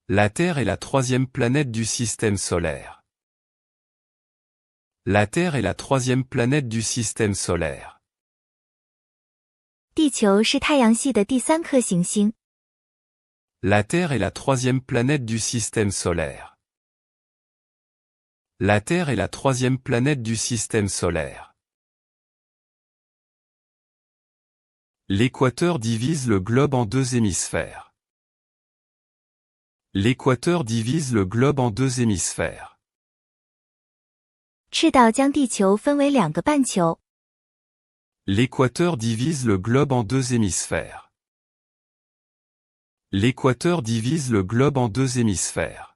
La Terre est la troisième planète du système solaire. La Terre est la troisième planète du système solaire. 地球是太阳系的第三颗行星。 La Terre est la troisième planète du système solaire. La Terre est la troisième planète du système solaire. L'équateur divise le globe en deux hémisphères. L'équateur divise le globe en deux hémisphères. 赤道将地球分为两个半球。 L'équateur divise le globe en deux hémisphères. L'équateur divise le globe en deux hémisphères.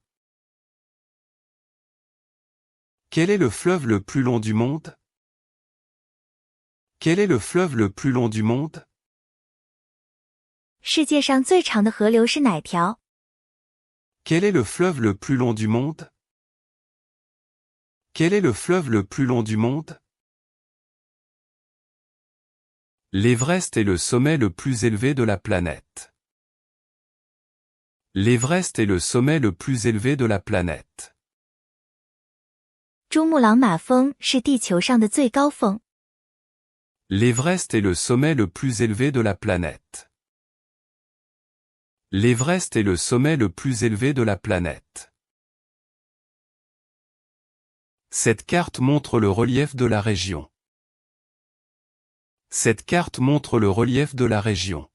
Quel est le fleuve le plus long du monde? Quel est le fleuve le plus long du monde? 世界上最长的河流是哪条？ Quel est le fleuve le plus long du monde? Quel est le fleuve le plus long du monde? L'Everest est le sommet le plus élevé de la planète. L'Everest est le sommet le plus élevé de la planète. 珠穆朗玛峰是地球上的最高峰。 L'Everest est le sommet le plus élevé de la planète. L'Everest est le sommet le plus élevé de la planète. Cette carte montre le relief de la région. Cette carte montre le relief de la région.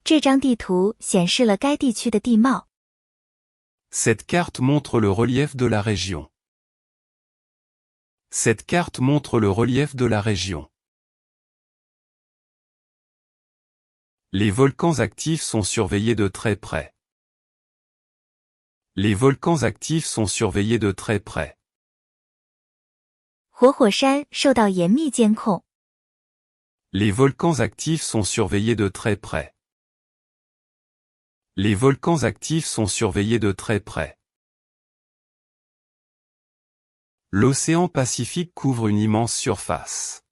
这张地图显示了该地区的地貌。 Cette carte montre le relief de la région. Cette carte montre le relief de la région. Les volcans actifs sont surveillés de très près. Les volcans actifs sont surveillés de très près. 活火山受到严密监控。 Les volcans actifs sont surveillés de très près. Les volcans actifs sont surveillés de très près. L'océan Pacifique couvre une immense surface.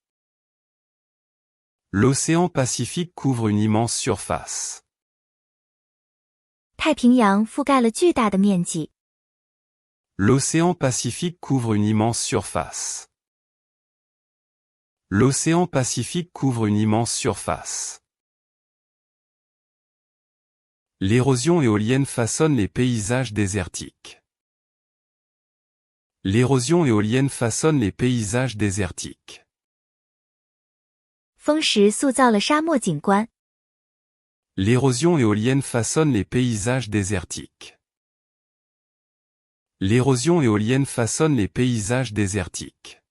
L'océan Pacifique couvre une immense surface. 太平洋覆盖了巨大的面积。 L'océan Pacifique couvre une immense surface. L'océan Pacifique couvre une immense surface. L'érosion éolienne façonne les paysages désertiques. L'érosion éolienne façonne les paysages désertiques. 风石塑造了沙漠景观。 L'érosion éolienne façonne les paysages désertiques. L'érosion éolienne façonne les paysages désertiques.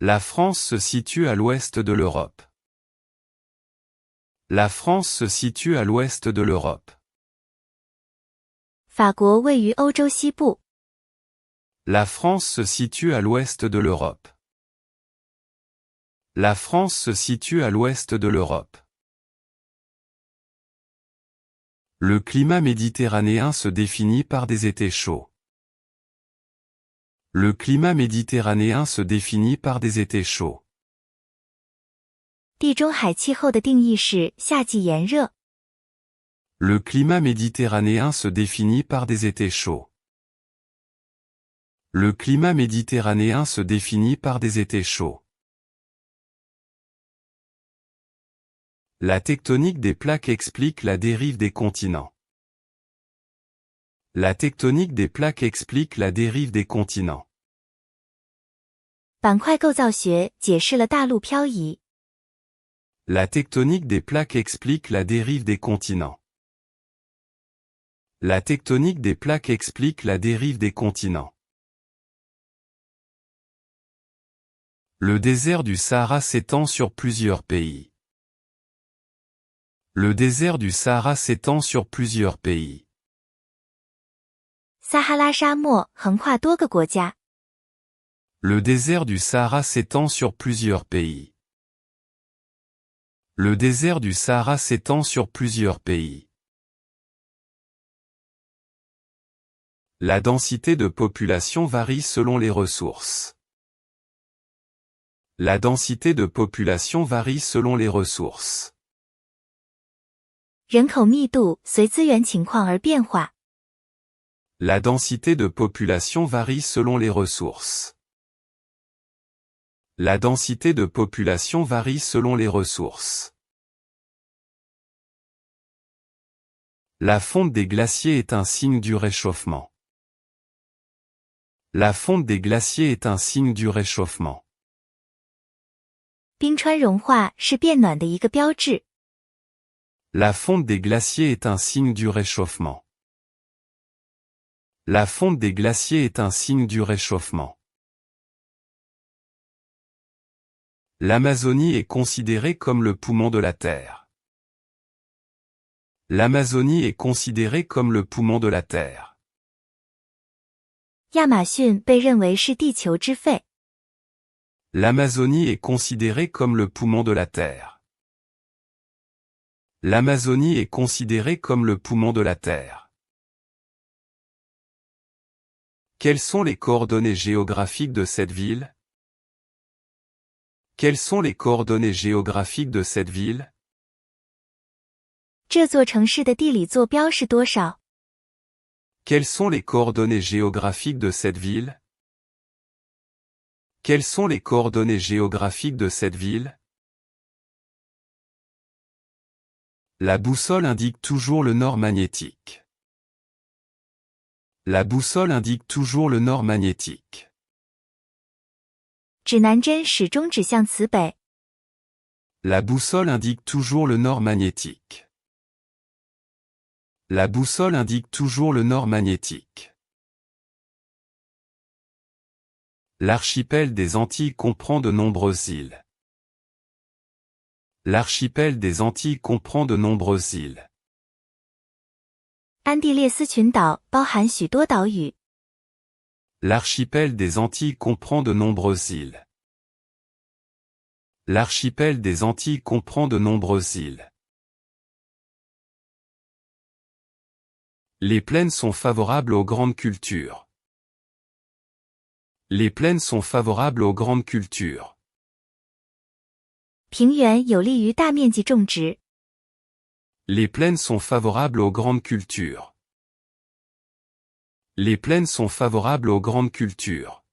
La France se situe à l'ouest de l'Europe. La France se situe à l'ouest de l'Europe. 法国位于欧洲西部。 La France se situe à l'ouest de l'Europe. La France se situe à l'ouest de l'Europe. Le climat méditerranéen se définit par des étés chauds. Le climat méditerranéen se définit par des étés chauds. 地中海气候的定义是夏季炎热。 Le climat méditerranéen se définit par des étés chauds. Le climat méditerranéen se définit par des étés chauds. La tectonique des plaques explique la dérive des continents. La tectonique des plaques explique la dérive des continents. 板块构造学解释了大陆漂移。 La tectonique des plaques explique la dérive des continents. La tectonique des plaques explique la dérive des continents. Le désert du Sahara s'étend sur plusieurs pays. Le désert du Sahara s'étend sur plusieurs pays. 撒哈拉沙漠横跨多个国家。 Le désert du Sahara s'étend sur plusieurs pays. Le désert du Sahara s'étend sur plusieurs pays. La densité de population varie selon les ressources. La densité de population varie selon les ressources. 人口密度随资源情况而变化。La densité de population varie selon les ressources. La densité de population varie selon les ressources. La fonte des glaciers est un signe du réchauffement. La fonte des glaciers est un signe du réchauffement. 冰川融化是变暖的一个标志。La fonte des glaciers est un signe du réchauffement. La fonte des glaciers est un signe du réchauffement. L'Amazonie est considérée comme le poumon de la Terre. L'Amazonie est considérée comme le poumon de la Terre. 亚马逊被认为是地球之肺。L'Amazonie est considérée comme le poumon de la Terre. L'Amazonie est considérée comme le poumon de la Terre. Quelles sont les coordonnées géographiques de cette ville? Quelles sont les coordonnées géographiques de cette ville? 这座城市的地理坐标是多少？ Quelles sont les coordonnées géographiques de cette ville? Quelles sont les coordonnées géographiques de cette ville? La boussole indique toujours le nord magnétique. La boussole indique toujours le nord magnétique. 指南针始终指向此北。 La boussole indique toujours le nord magnétique. La boussole indique toujours le nord magnétique. L'archipel des Antilles comprend de nombreuses îles. L'archipel des Antilles comprend de nombreuses îles. 安地列斯群岛包含许多岛屿。 L'archipel des Antilles comprend de nombreuses îles. L'archipel des Antilles comprend de nombreuses îles. Les plaines sont favorables aux grandes cultures. Les plaines sont favorables aux grandes cultures. 平原有利于大面积种植。 Les plaines sont favorables aux grandes cultures. Les plaines sont favorables aux grandes cultures.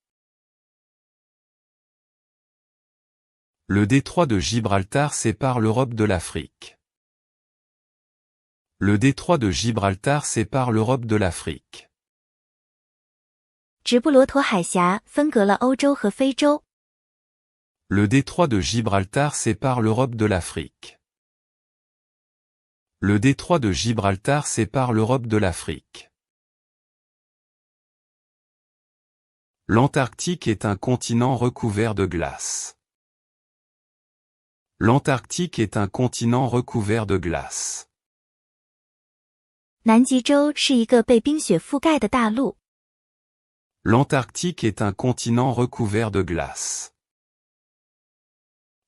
Le détroit de Gibraltar sépare l'Europe de l'Afrique. Le détroit de Gibraltar sépare l'Europe de l'Afrique. 直布罗陀海峡分隔了欧洲和非洲。 Le détroit de Gibraltar sépare l'Europe de l'Afrique. Le détroit de Gibraltar sépare l'Europe de l'Afrique. L'Antarctique est un continent recouvert de glace. L'Antarctique est un continent recouvert de glace. 南极洲是一个被冰雪覆盖的大陆。 L'Antarctique est un continent recouvert de glace.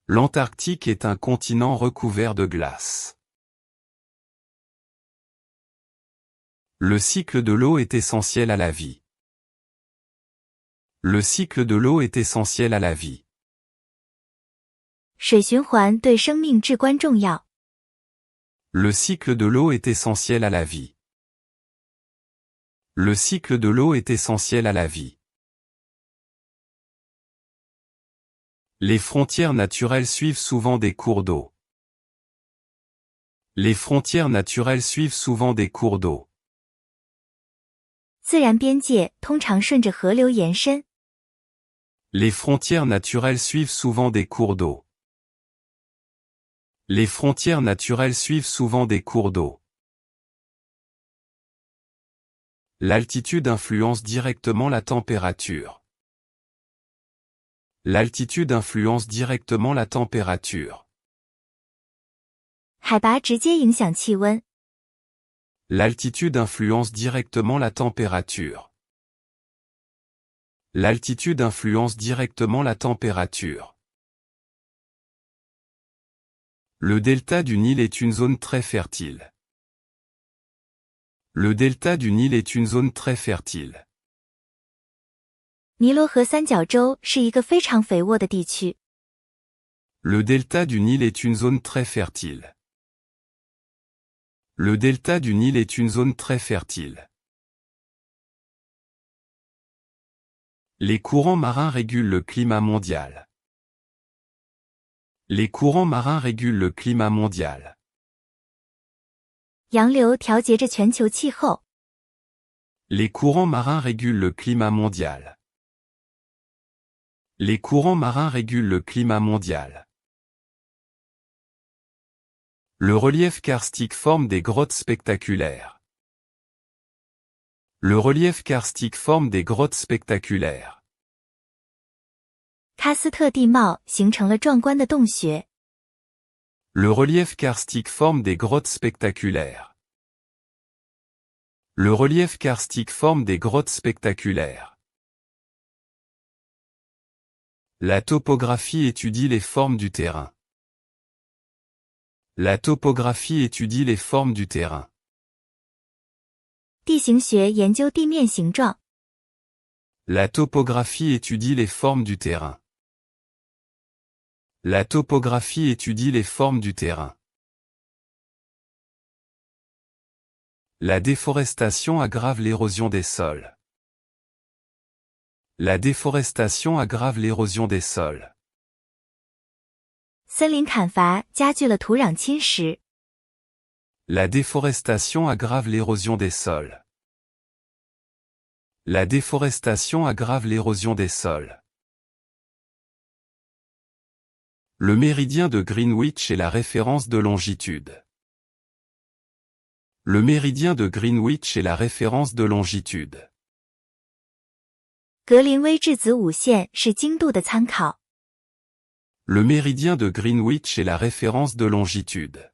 L'Antarctique est un continent recouvert de glace. Le cycle de l'eau est essentiel à la vie. Le cycle de l'eau est essentiel à la vie. 水循环对生命至关重要。 Le cycle de l'eau est essentiel à la vie. Le cycle de l'eau est essentiel à la vie. Les frontières naturelles suivent souvent des cours d'eau. Les frontières naturelles suivent souvent des cours d'eau. 自然边界通常顺着河流延伸。 Les frontières naturelles suivent souvent des cours d'eau. Les frontières naturelles suivent souvent des cours d'eau. L'altitude influence directement la température. L'altitude influence directement la température. 海拔直接影响气温。 L'altitude influence directement la température. L'altitude influence directement la température. Le delta du Nil est une zone très fertile. Le delta du Nil est une zone très fertile. 尼罗河三角洲是一个非常肥沃的地区。 Le delta du Nil est une zone très fertile. Le delta du Nil est une zone très fertile. Les courants marins régulent le climat mondial. Les courants marins régulent le climat mondial. 洋流调节着全球气候。 Les courants marins régulent le climat mondial. Les courants marins régulent le climat mondial. Le relief karstique forme des grottes spectaculaires. Le relief karstique forme des grottes spectaculaires. 喀斯特地貌形成了壮观的洞穴。 Le relief karstique forme des grottes spectaculaires. Le relief karstique forme des grottes spectaculaires. La topographie étudie les formes du terrain. La topographie étudie les formes du terrain. 地形学研究地面形状。 La topographie étudie les formes du terrain. La topographie étudie les formes du terrain. La déforestation aggrave l'érosion des sols. La déforestation aggrave l'érosion des sols. 森林砍伐加剧了土壤侵蚀。 La déforestation aggrave l'érosion des sols. La déforestation aggrave l'érosion des sols. Le méridien de Greenwich est la référence de longitude. Le méridien de Greenwich est la référence de longitude. 格林威治子午线是经度的参考。 Le méridien de Greenwich est la référence de longitude.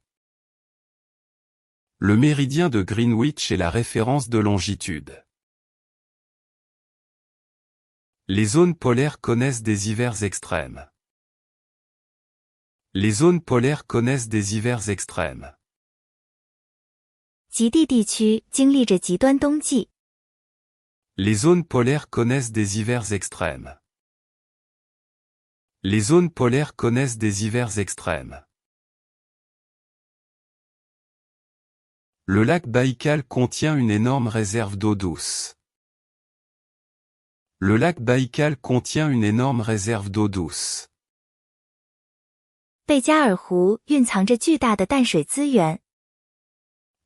Le méridien de Greenwich est la référence de longitude. Les zones polaires connaissent des hivers extrêmes. Les zones polaires connaissent des hivers extrêmes. 极地地区经历着极端冬季。 Les zones polaires connaissent des hivers extrêmes. Les zones polaires connaissent des hivers extrêmes. Le lac Baïkal contient une énorme réserve d'eau douce. Le lac Baïkal contient une énorme réserve d'eau douce. 贝加尔湖蕴藏着巨大的淡水资源。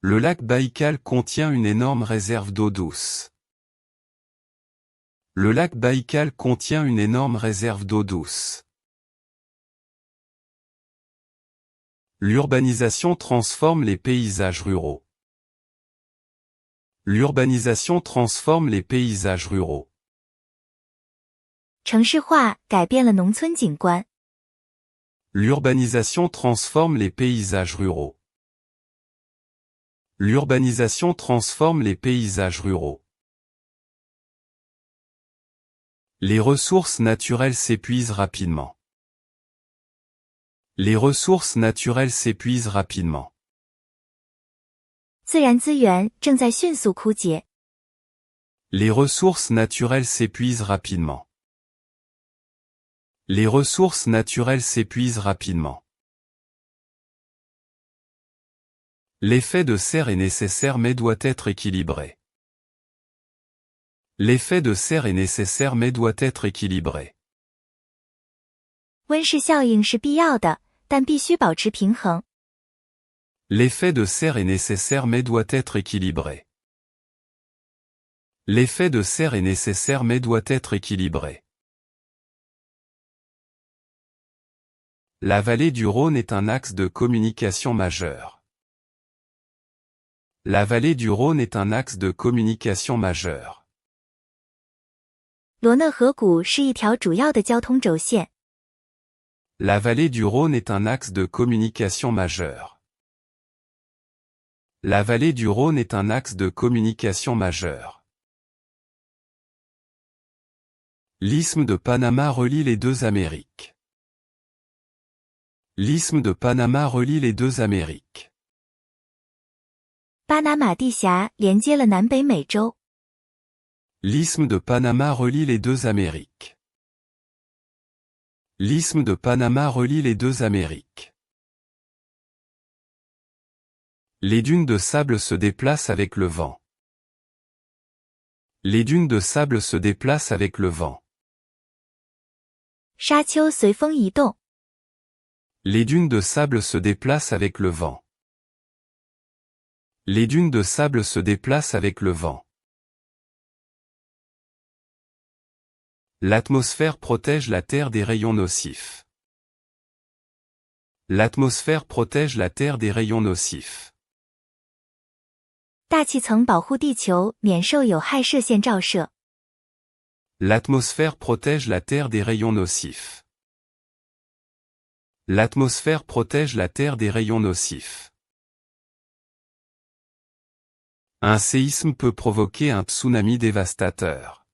Le lac Baïkal contient une énorme réserve d'eau douce. Le lac Baïkal contient une énorme réserve d'eau douce. L'urbanisation transforme les paysages ruraux. L'urbanisation transforme les paysages ruraux. 城市化改变了农村景观。 L'urbanisation transforme les paysages ruraux. L'urbanisation transforme les paysages ruraux. Les ressources naturelles s'épuisent rapidement. Les ressources naturelles s'épuisent rapidement. 自然资源正在迅速枯竭。 Les ressources naturelles s'épuisent rapidement. Les ressources naturelles s'épuisent rapidement. L'effet de serre est nécessaire mais doit être équilibré. L'effet de serre est nécessaire mais doit être équilibré. 温室效应是必要的，但必须保持平衡。 L'effet de serre est nécessaire mais doit être équilibré. L'effet de serre est nécessaire mais doit être équilibré. La vallée du Rhône est un axe de communication majeur. La vallée du Rhône est un axe de communication majeur. 罗讷河谷是一条主要的交通轴线。 La vallée du Rhône est un axe de communication majeur. La vallée du Rhône est un axe de communication majeur. L'isthme de Panama relie les deux Amériques. L'isthme de Panama relie les deux Amériques. 巴拿马地峡连接了南北美洲。 L'isthme de Panama relie les deux Amériques. L'isthme de Panama relie les deux Amériques. Les dunes de sable se déplacent avec le vent. Les dunes de sable se déplacent avec le vent. 沙丘随风移动。 Les dunes de sable se déplacent avec le vent. Les dunes de sable se déplacent avec le vent. L'atmosphère protège la Terre des rayons nocifs. L'atmosphère protège la Terre des rayons nocifs. 大气层保护地球免受有害射线照射。 L'atmosphère protège la Terre des rayons nocifs. L'atmosphère protège la Terre des rayons nocifs. Un séisme peut provoquer un tsunami dévastateur.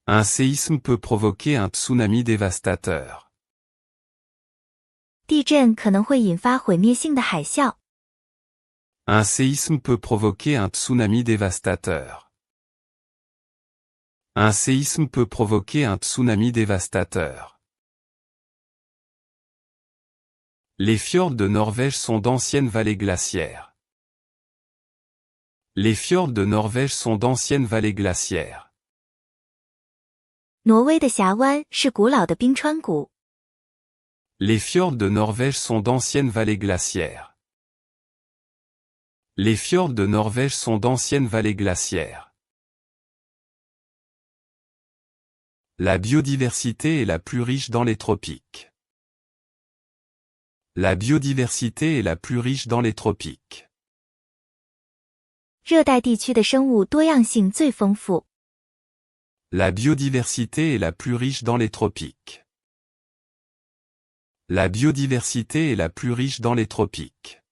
Un séisme peut provoquer un tsunami dévastateur. 地震可能会引发毁灭性的海啸。 Un séisme peut provoquer un tsunami dévastateur. Un séisme peut provoquer un tsunami dévastateur. Les fjords de Norvège sont d'anciennes vallées glaciaires. Les fjords de Norvège sont d'anciennes vallées glaciaires. 挪威的峡湾是古老的冰川谷。 Les fjords de Norvège sont d'anciennes vallées glaciaires. Les fjords de Norvège sont d'anciennes vallées glaciaires. La biodiversité est la plus riche dans les tropiques. La biodiversité est la plus riche dans les tropiques. 热带地区的生物多样性最丰富。 La biodiversité est la plus riche dans les tropiques. La biodiversité est la plus riche dans les tropiques.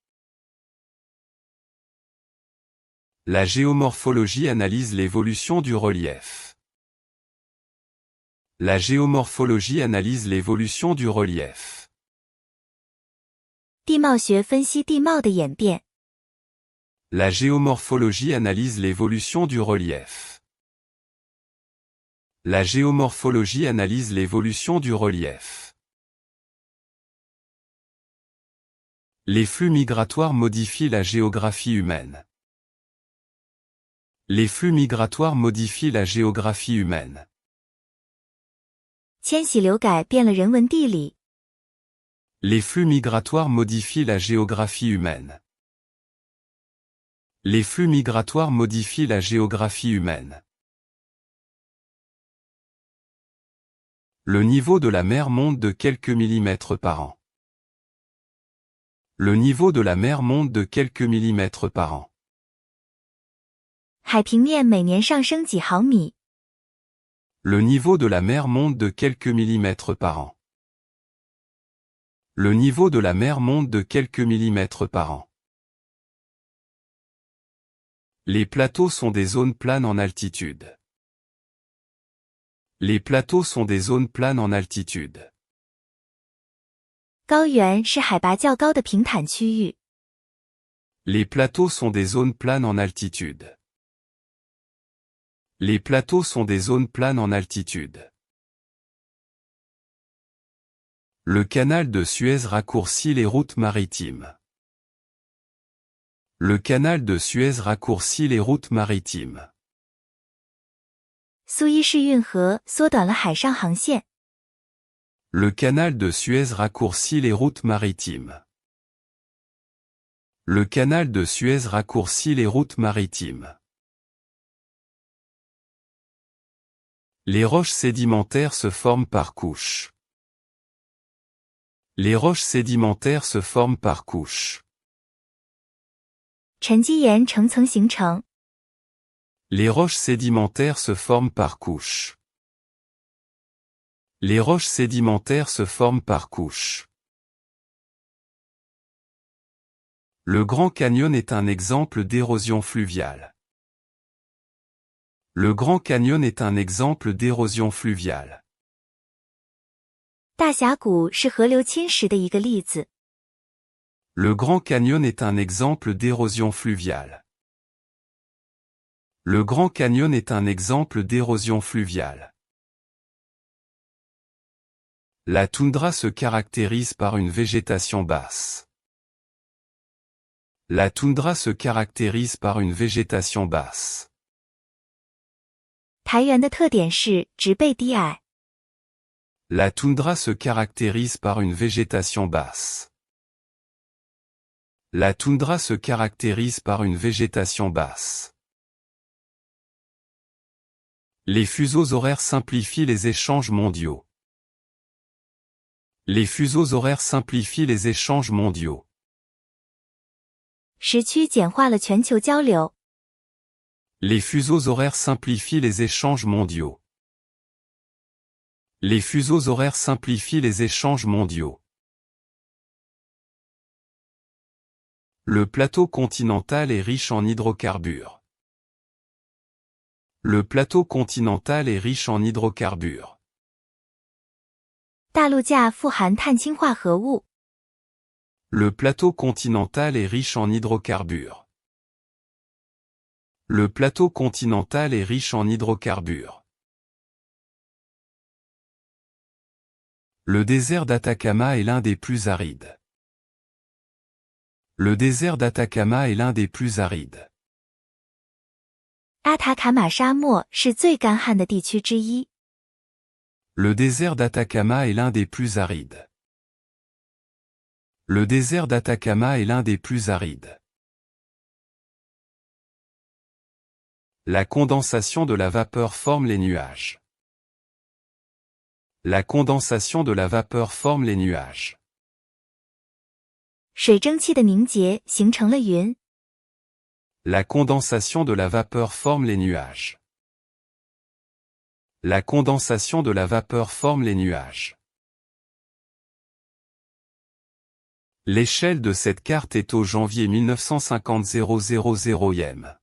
La géomorphologie analyse l'évolution du relief. La géomorphologie analyse l'évolution du relief. 地貌学分析地貌的演变。 La géomorphologie analyse l'évolution du relief. La géomorphologie analyse l'évolution du relief. Les flux migratoires modifient la géographie humaine. Les flux migratoires modifient la géographie humaine. 迁徙流改变了人文地理。 Les flux migratoires modifient la géographie humaine. Les flux migratoires modifient la géographie humaine. Le niveau de la mer monte de quelques millimètres par an. Le niveau de la mer monte de quelques millimètres par an. 海平面每年上升几毫米。 Le niveau de la mer monte de quelques millimètres par an. Le niveau de la mer monte de quelques millimètres par an. Les plateaux sont des zones planes en altitude. Les plateaux sont des zones planes en altitude. 高原是海拔较高的平坦区域。 Les plateaux sont des zones planes en altitude. Les plateaux sont des zones planes en altitude. Le canal de Suez raccourcit les routes maritimes. Le canal de Suez raccourcit les routes maritimes. 苏伊士运河缩短了海上航线。 Le canal de Suez raccourcit les routes maritimes. Le canal de Suez raccourcit les routes maritimes. Les roches sédimentaires se forment par couches. Les roches sédimentaires se forment par couches. 沉积岩层层形成。 Les roches sédimentaires se forment par couches. Les roches sédimentaires se forment par couches. Le Grand Canyon est un exemple d'érosion fluviale. Le Grand Canyon est un exemple d'érosion fluviale. 大峡谷是河流侵蚀的一个例子。 Le Grand Canyon est un exemple d'érosion fluviale. Le Grand Canyon est un exemple d'érosion fluviale. La toundra se caractérise par une végétation basse. La toundra se caractérise par une végétation basse. 苔原的特点是植被低矮。La toundra se caractérise par une végétation basse. La toundra se caractérise par une végétation basse. Les fuseaux horaires simplifient les échanges mondiaux. Les fuseaux horaires simplifient les échanges mondiaux. 时区简化了全球交流。Les fuseaux horaires simplifient les échanges mondiaux. Les fuseaux horaires simplifient les échanges mondiaux. Le plateau continental est riche en hydrocarbures. Le plateau continental est riche en hydrocarbures. 大陆架富含碳氢化合物。Le plateau continental est riche en hydrocarbures. Le plateau continental est riche en hydrocarbures. Le désert d'Atacama est l'un des plus arides. Le désert d'Atacama est l'un des plus arides. 阿塔卡马沙漠是最干旱的地区之一。Le désert d'Atacama est l'un des plus arides. Le désert d'Atacama est l'un des plus arides. La condensation de la vapeur forme les nuages. La condensation de la vapeur forme les nuages. 水蒸气的凝结形成了云。La condensation de la vapeur forme les nuages. La condensation de la vapeur forme les nuages. L'échelle de cette carte est au janvier 1950 000e.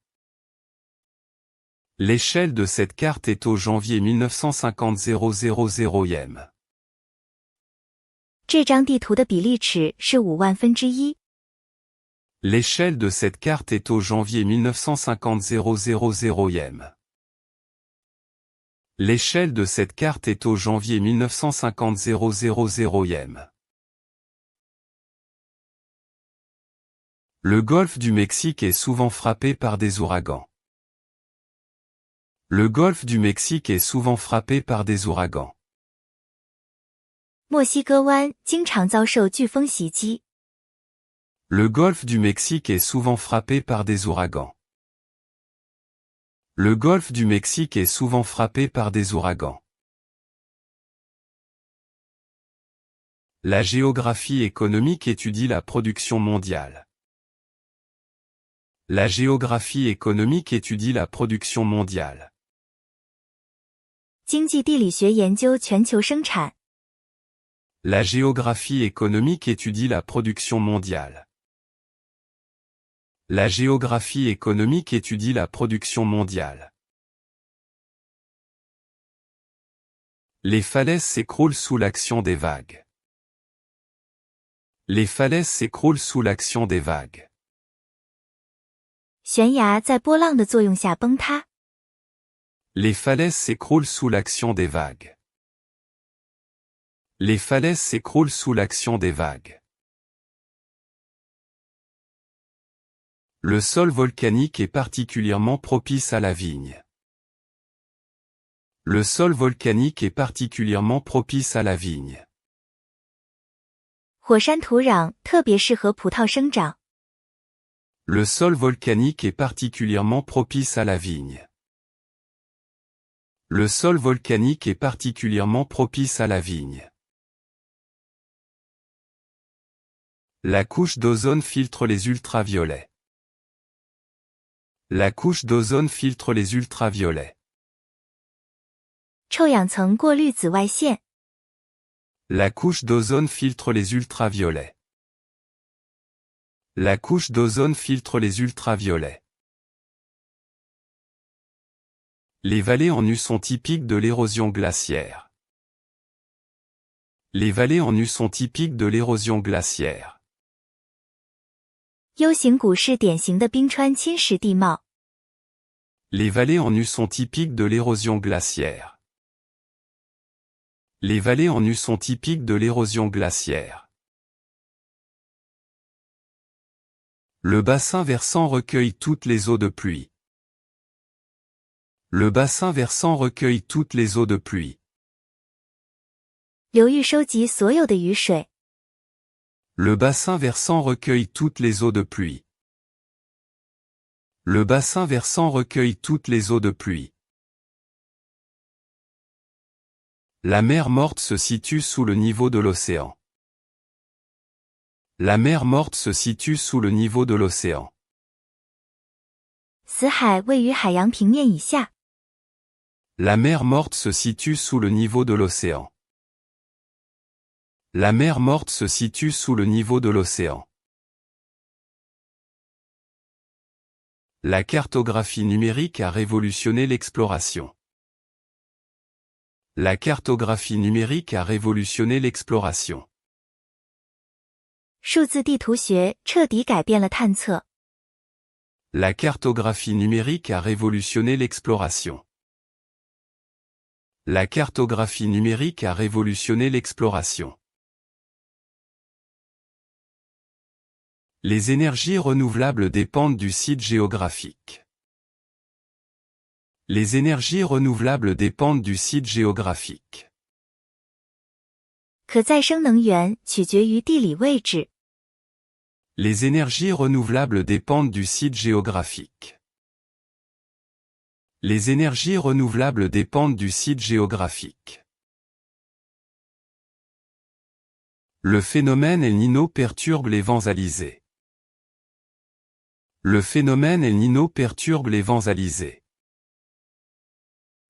L'échelle de cette carte est au janvier 1950 000e. 这张地图的比例尺是5万分之一。L'échelle de cette carte est au janvier 1950 000e. L'échelle de cette carte est au janvier 1950 000e. Le golfe du Mexique est souvent frappé par des ouragans. Le golfe du Mexique est souvent frappé par des ouragans. 墨西哥湾经常遭受飓风袭击。Le golfe du Mexique est souvent frappé par des ouragans. Le golfe du Mexique est souvent frappé par des ouragans. La géographie économique étudie la production mondiale. La géographie économique étudie la production mondiale. 经济地理学研究全球生产。La géographie économique étudie la production mondiale. La géographie économique étudie la production mondiale. Les falaises s'écroulent sous l'action des vagues. Les falaises s'écroulent sous l'action des vagues. 悬崖在波浪的作用下崩塌。Les falaises s'écroulent sous l'action des vagues. Les falaises s'écroulent sous l'action des vagues. Le sol volcanique est particulièrement propice à la vigne. Le sol volcanique est particulièrement propice à la vigne. 火山土壤特别适合葡萄生长。Le sol volcanique est particulièrement propice à la vigne. Le sol volcanique est particulièrement propice à la vigne. La couche d'ozone filtre les ultraviolets. La couche d'ozone filtre les ultraviolets. 臭氧层过滤紫外线。La couche d'ozone filtre les ultraviolets. La couche d'ozone filtre les ultraviolets. Les vallées en U sont typiques de l'érosion glaciaire. Les vallées en U sont typiques de l'érosion glaciaire. U 型谷是典型的冰川侵蚀地貌。Les vallées en U sont typiques de l'érosion glaciaire. Les vallées en U sont typiques de l'érosion glaciaire. Le bassin versant recueille toutes les eaux de pluie. Le bassin versant recueille toutes les eaux de pluie. 流域收集所有的雨水。Le bassin versant recueille toutes les eaux de pluie. Le bassin versant recueille toutes les eaux de pluie. La mer Morte se situe sous le niveau de l'océan. La mer Morte se situe sous le niveau de l'océan. 死海位于海洋平面以下。La mer Morte se situe sous le niveau de l'océan. La mer Morte se situe sous le niveau de l'océan. La cartographie numérique a révolutionné l'exploration. La cartographie numérique a révolutionné l'exploration. 数字地图学彻底改变了探测。La cartographie numérique a révolutionné l'exploration. La cartographie numérique a révolutionné l'exploration. Les énergies renouvelables dépendent du site géographique. Les énergies renouvelables dépendent du site géographique. 可再生能源取决于地理位置。Les énergies renouvelables dépendent du site géographique. Les énergies renouvelables dépendent du site géographique. Le phénomène El Niño perturbe les vents alizés. Le phénomène El Niño perturbe les vents alizés.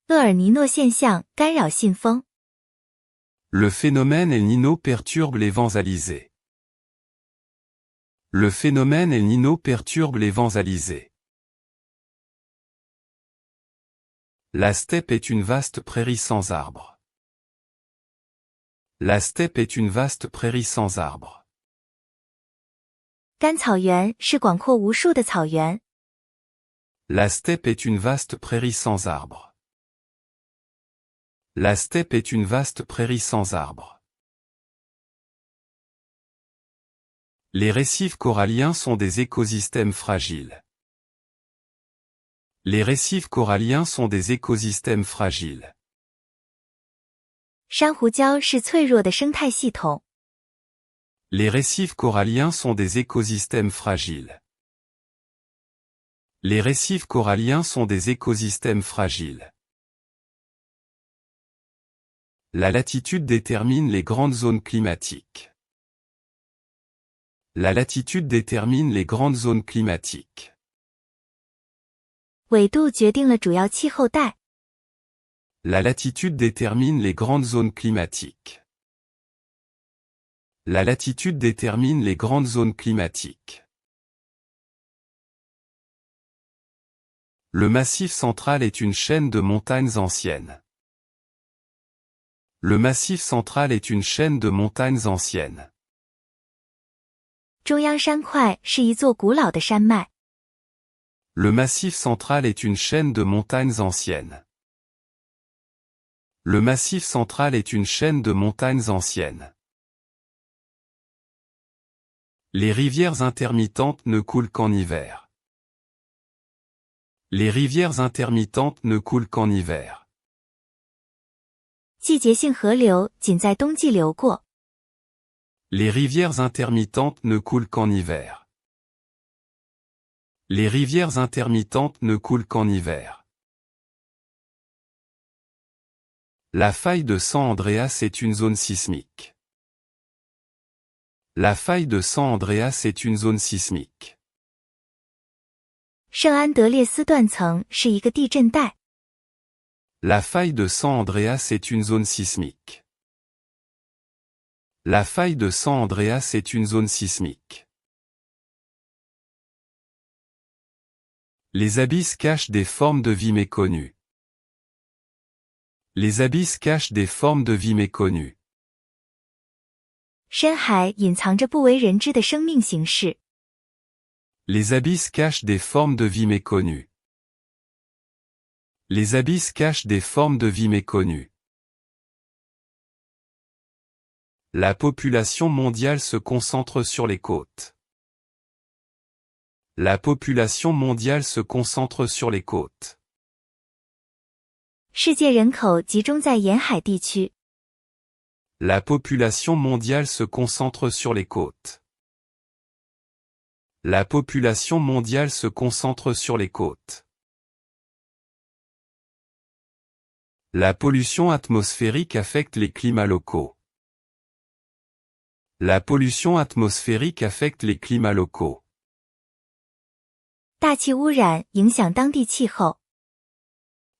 厄尔尼诺现象干扰信风。Le phénomène El Niño perturbe les vents alizés. Le phénomène El Niño perturbe les vents alizés. La steppe est une vaste prairie sans arbres. La steppe est une vaste prairie sans arbres. 干草原是广阔无数的草原。La steppe est une vaste prairie sans arbres. La steppe est une vaste prairie sans arbres. Les récifs coralliens sont des écosystèmes fragiles. Les récifs coralliens sont des écosystèmes fragiles. 珊瑚礁是脆弱的生态系统。Les récifs coralliens sont des écosystèmes fragiles. Les récifs coralliens sont des écosystèmes fragiles. La latitude détermine les grandes zones climatiques. La latitude détermine les grandes zones climatiques. 纬度决定了主要气候带。La latitude détermine les grandes zones climatiques. La latitude détermine les grandes zones climatiques. Le Massif central est une chaîne de montagnes anciennes. Le Massif central est une chaîne de montagnes anciennes. 中央山块是一座古老的山脉。Le Massif central est une chaîne de montagnes anciennes. Le Massif central est une chaîne de montagnes anciennes. Les rivières intermittentes ne coulent qu'en hiver. Les rivières intermittentes ne coulent qu'en hiver. 季节性河流仅在冬季流过。Les rivières intermittentes ne coulent qu'en hiver. Les rivières intermittentes ne coulent qu'en hiver. La faille de San Andreas est une zone sismique. La faille de San Andreas est une zone sismique. 圣安德烈斯断层是一个地震带。La faille de San Andreas est une zone sismique. La faille de San Andreas est une zone sismique. Les abysses cachent des formes de vie méconnues. Les abysses cachent des formes de vie méconnues. 深海隐藏着不为人知的生命形式。Les abysses cachent des formes de vie méconnues. Les abysses cachent des formes de vie méconnues. La population mondiale se concentre sur les côtes. La population mondiale se concentre sur les côtes. 世界人口集中在沿海地区。 La population mondiale se concentre sur les côtes. La population mondiale se concentre sur les côtes. La pollution atmosphérique affecte les climats locaux. La pollution atmosphérique affecte les climats locaux. 大气污染影响当地气候。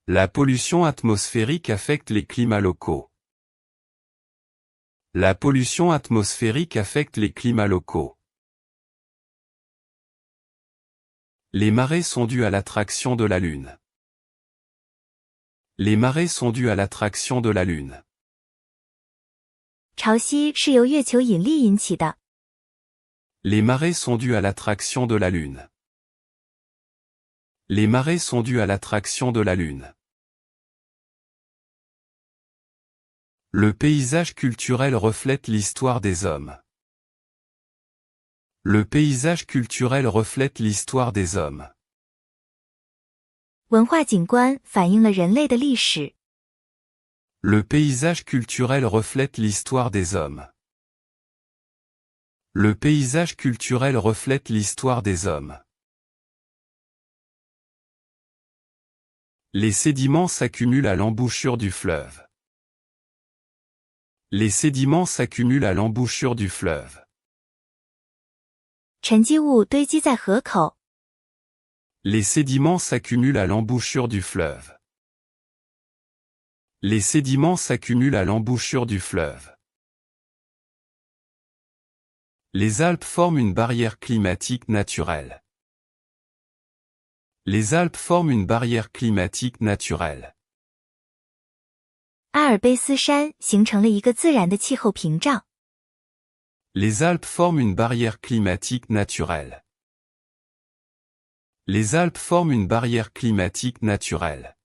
La pollution atmosphérique affecte les climats locaux. La pollution atmosphérique affecte les climats locaux. Les marées sont dues à l'attraction de la Lune. Les marées sont dues à l'attraction de la Lune. 潮汐是由月球引力引起的。 Les marées sont dues à l'attraction de la Lune. Les marées sont dues à l'attraction de la Lune. Le paysage culturel reflète l'histoire des hommes. Le paysage culturel reflète l'histoire des hommes. 文化景观反映了人类的历史。 Le paysage culturel reflète l'histoire des hommes. Le paysage culturel reflète l'histoire des hommes. Les sédiments s'accumulent à l'embouchure du fleuve. Les sédiments s'accumulent à l'embouchure du fleuve. 沉积物堆积在河口。 Les sédiments s'accumulent à l'embouchure du fleuve. Les sédiments s'accumulent à l'embouchure du fleuve. Les Alpes forment une barrière climatique naturelle. Les Alpes forment une barrière climatique naturelle. 阿尔卑斯山形成了一个自然的气候屏障。 Les Alpes forment une barrière climatique naturelle. Les Alpes forment une barrière climatique naturelle.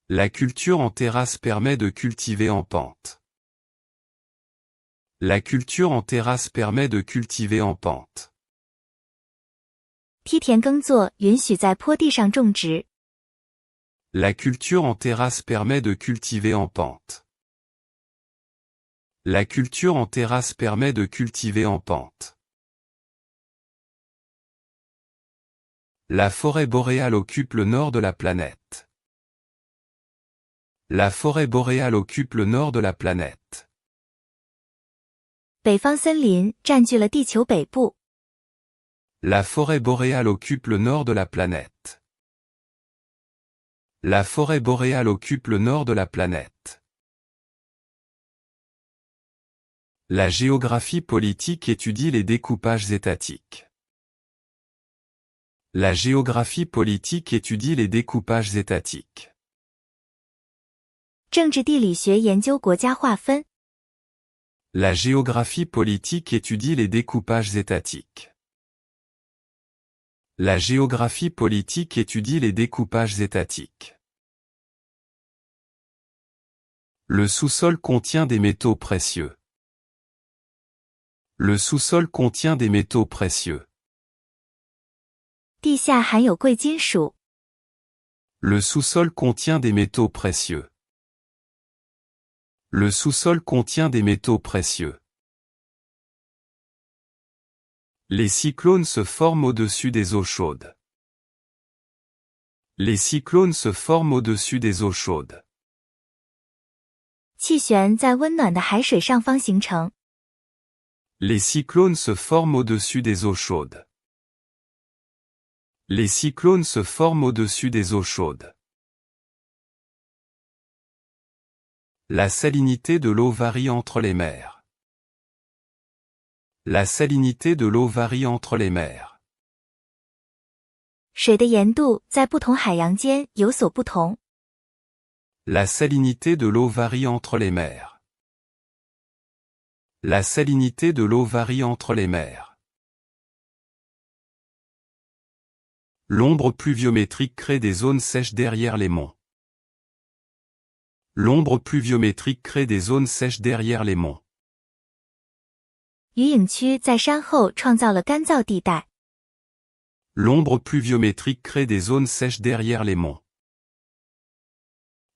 La culture en terrasse permet de cultiver en pente. La culture en terrasse permet de cultiver en pente. 梯田耕作允许在坡地上种植。 La culture en terrasse permet de cultiver en pente. La culture en terrasse permet de cultiver en pente. La forêt boréale occupe le nord de la planète. La forêt boréale occupe le nord de la planète. 北方森林占据了地球北部。 La forêt boréale occupe le nord de la planète. La forêt boréale occupe le nord de la planète. La géographie politique étudie les découpages étatiques. La géographie politique étudie les découpages étatiques. 政治地理学研究国家划分。 La géographie politique étudie les découpages étatiques. La géographie politique étudie les découpages étatiques. Le sous-sol contient des métaux précieux. Le sous-sol contient des métaux précieux. 地下含有贵金属。 Le sous-sol contient des métaux précieux. Le sous-sol contient des métaux précieux. Les cyclones se forment au-dessus des eaux chaudes. Les cyclones se forment au-dessus des eaux chaudes. 气旋在温暖的海水上方形成。 Les cyclones se forment au-dessus des eaux chaudes. Les cyclones se forment au-dessus des eaux chaudes. La salinité de l'eau varie entre les mers. La salinité de l'eau varie entre les mers. 水的盐度在不同海洋间有所不同。 La salinité de l'eau varie entre les mers. La salinité de l'eau varie entre les mers. L'ombre pluviométrique crée des zones sèches derrière les monts. L'ombre pluviométrique crée des zones sèches derrière les monts. 雨影区在山后创造了干燥地带。L'ombre pluviométrique crée des zones sèches derrière les monts.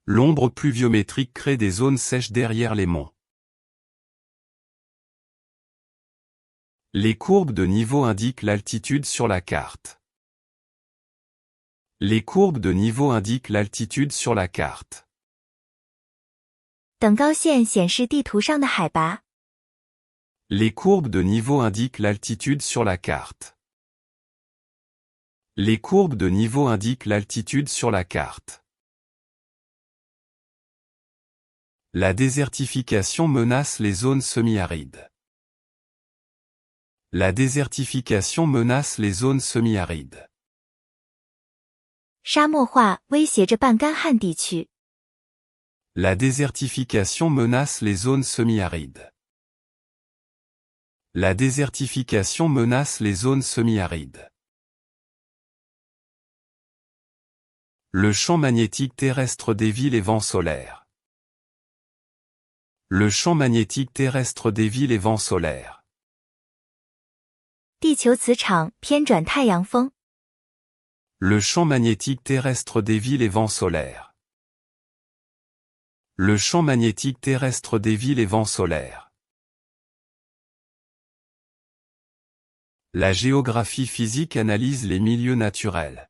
L'ombre pluviométrique crée des zones sèches derrière les monts. Les courbes de niveau indiquent l'altitude sur la carte. Les courbes de niveau indiquent l'altitude sur la carte. 等高线显示地图上的海拔。Les courbes de niveau indiquent l'altitude sur la carte. Les courbes de niveau indiquent l'altitude sur la carte. La désertification menace les zones semi-arides. La désertification menace les zones semi-arides. 沙漠化威胁着半干旱地区。La désertification menace les zones semi-arides. La désertification menace les zones semi-arides. Le champ magnétique terrestre dévie les vents solaires. Le champ magnétique terrestre dévie les vents solaires. 地球磁场偏转太阳风。Le champ magnétique terrestre dévie les vents solaires. Le champ magnétique terrestre dévie les vents solaires. La géographie physique analyse les milieux naturels.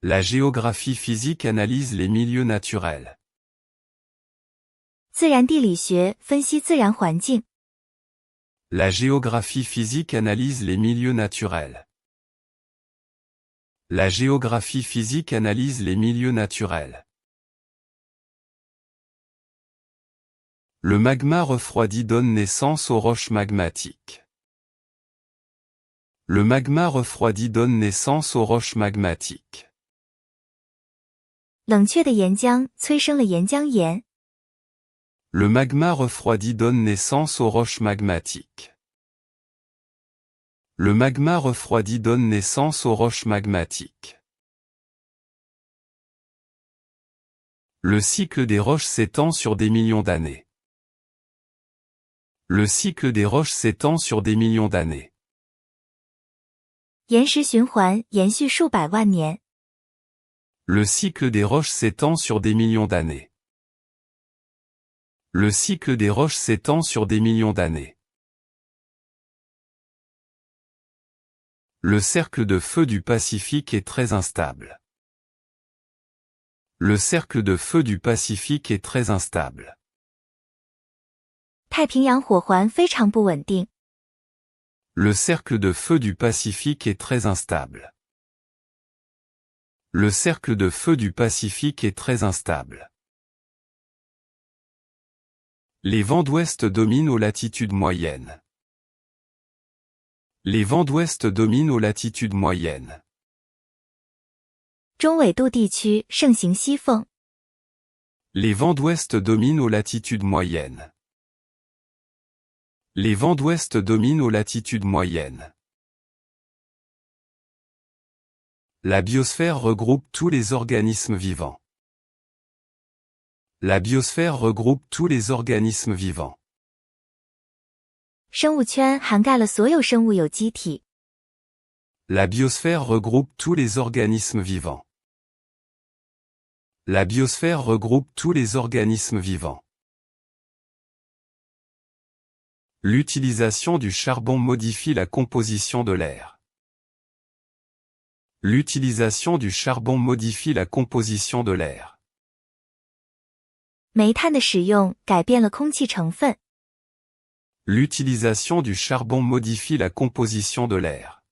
La géographie physique analyse les milieux naturels. 自然地理学分析自然环境。La géographie physique analyse les milieux naturels. La géographie physique analyse les milieux naturels. Le magma refroidi donne naissance aux roches magmatiques. Le magma refroidi donne naissance aux roches magmatiques. 冷却的岩浆催生了岩浆岩。Le magma refroidi donne naissance aux roches magmatiques. Le magma refroidi donne naissance aux roches magmatiques. Le cycle des roches s'étend sur des millions d'années. Le cycle des roches s'étend sur des millions d'années. 岩石循环延续数百万年。Le cycle des roches s'étend sur des millions d'années. Le cycle des roches s'étend sur des millions d'années. Le cercle de feu du Pacifique est très instable. Le cercle de feu du Pacifique est très instable. 太平洋火环非常不稳定。Le cercle de feu du Pacifique est très instable. Le cercle de feu du Pacifique est très instable. Les vents d'ouest dominent aux latitudes moyennes. Les vents d'ouest dominent aux latitudes moyennes. 中纬度地区盛行西风。Les vents d'ouest dominent aux latitudes moyennes. Les vents d'ouest dominent aux latitudes moyennes. La biosphère regroupe tous les organismes vivants. La biosphère regroupe tous les organismes vivants. 生物圈涵盖了所有生物有机体。La biosphère regroupe tous les organismes vivants. La biosphère regroupe tous les organismes vivants. L'utilisation du charbon modifie la composition de l'air. L'utilisation du charbon modifie la composition de l'air. 煤炭的使用改变了空气成分。L'utilisation du charbon modifie la composition de l'air.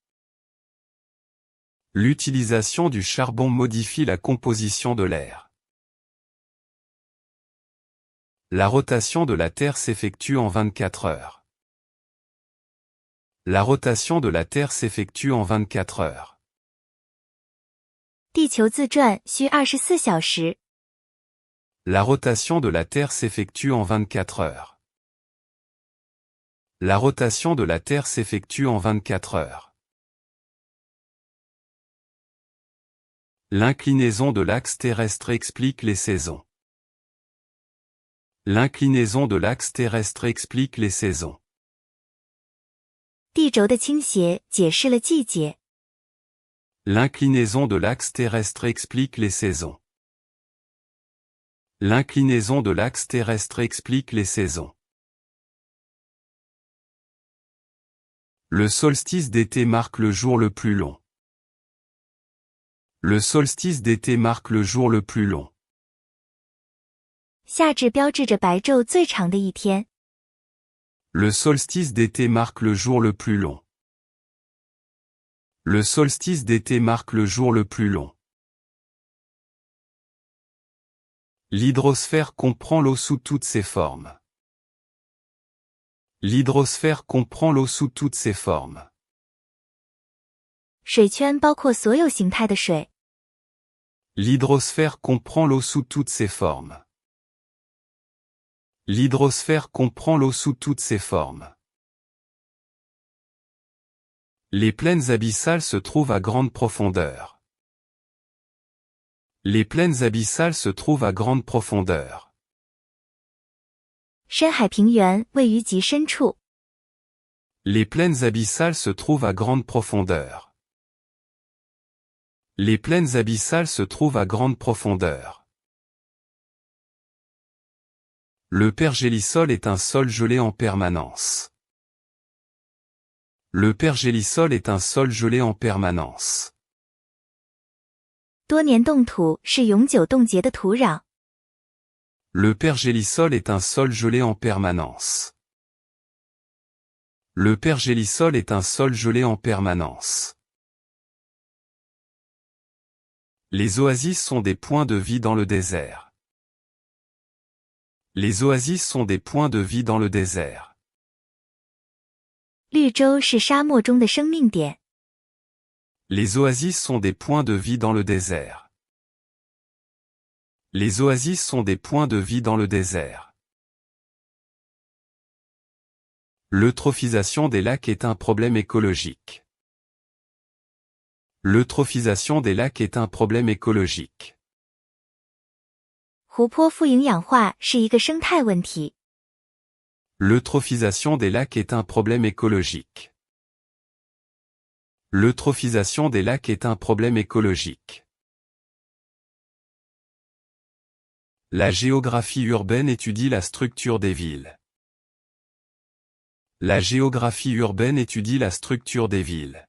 L'utilisation du charbon modifie la composition de l'air. La rotation de la Terre s'effectue en 24 heures. La rotation de la Terre s'effectue en 24 heures. 地球自转需24小时。La rotation de la Terre s'effectue en 24 heures. La rotation de la Terre s'effectue en 24 heures. L'inclinaison de l'axe terrestre explique les saisons. L'inclinaison de l'axe terrestre explique les saisons. 地轴的倾斜解释了季节。L'inclinaison de l'axe terrestre explique les saisons. L'inclinaison de l'axe terrestre explique les saisons. Le solstice d'été marque le jour le plus long. Le solstice d'été marque le jour le plus long. 夏至标志着白昼最长的一天。Le solstice d'été marque le jour le plus long. Le solstice d'été marque le jour le plus long. L'hydrosphère comprend l'eau sous toutes ses formes. L'hydrosphère comprend l'eau sous toutes ses formes. 水圈包括所有形态的水。L'hydrosphère comprend l'eau sous toutes ses formes. L'hydrosphère comprend l'eau sous toutes ses formes. Les plaines abyssales se trouvent à grande profondeur. Les plaines abyssales se trouvent à grande profondeur. 深海平原位于极深处。Les plaines abyssales se trouvent à grande profondeur. Les plaines abyssales se trouvent à grande profondeur. Le pergélisol est un sol gelé en permanence. Le pergélisol est un sol gelé en permanence. 多年冻土是永久冻结的土壤。Le pergélisol est un sol gelé en permanence. Le pergélisol est un sol gelé en permanence. Les oasis sont des points de vie dans le désert. Les oasis sont des points de vie dans le désert. 绿洲是沙漠中的生命点。Les oasis sont des points de vie dans le désert. Les oasis sont des points de vie dans le désert. L'eutrophisation des lacs est un problème écologique. L'eutrophisation des lacs est un problème écologique. 湖泊富营养化是一个生态问题。L'eutrophisation des lacs est un problème écologique. L'eutrophisation des lacs est un problème écologique. La géographie urbaine étudie la structure des villes. La géographie urbaine étudie la structure des villes.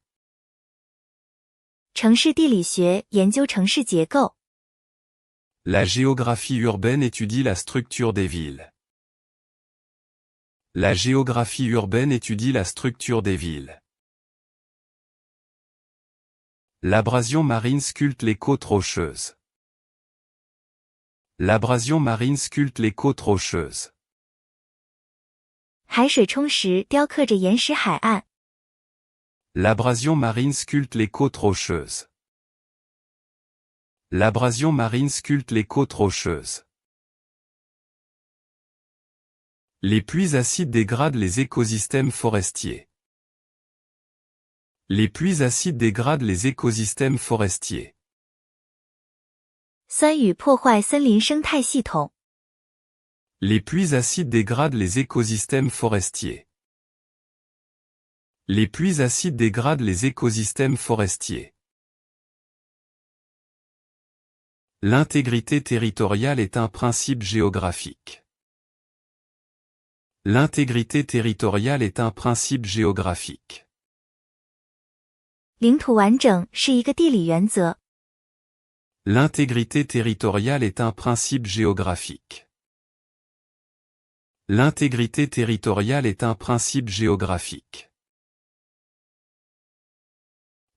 城市地理学研究城市结构。La géographie urbaine étudie la structure des villes. La géographie urbaine étudie la structure des villes. L'abrasion marine sculpte les côtes rocheuses. L'abrasion marine sculpte les côtes rocheuses. 海水冲蚀雕刻着岩石海岸。L'abrasion marine sculpte les côtes rocheuses. L'abrasion marine sculpte les côtes rocheuses. Les pluies acides dégradent les écosystèmes forestiers. Les pluies acides dégradent les écosystèmes forestiers. 酸雨破坏森林生态系统。Les pluies acides dégradent les écosystèmes forestiers. Les pluies acides dégradent les écosystèmes forestiers. L'intégrité territoriale est un principe géographique. L'intégrité territoriale est un principe géographique. 领土完整是一个地理原则。L'intégrité territoriale est un principe géographique. L'intégrité territoriale est un principe géographique.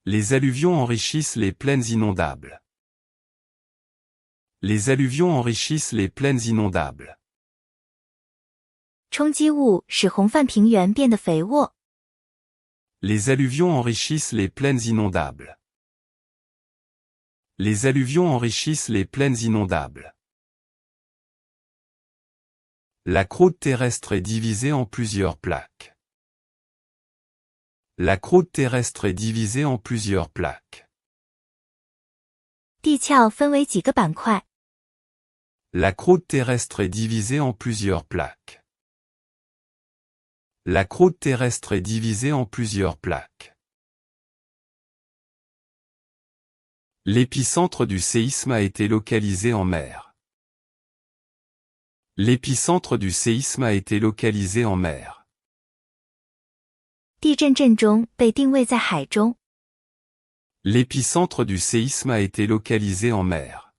Les alluvions enrichissent les plaines inondables. Les alluvions enrichissent les plaines inondables. 冲积物使红泛平原变得肥沃。Les alluvions enrichissent les plaines inondables. Les alluvions enrichissent les plaines inondables. La croûte terrestre est divisée en plusieurs plaques. La croûte terrestre est divisée en plusieurs plaques. 地壳分为几个板块。La croûte terrestre est divisée en plusieurs plaques. La croûte terrestre est divisée en plusieurs plaques. L'épicentre du séisme a été localisé en mer. L'épicentre du séisme a été localisé en mer. 地震震中被定位在海中。 L'épicentre du séisme a été localisé en mer.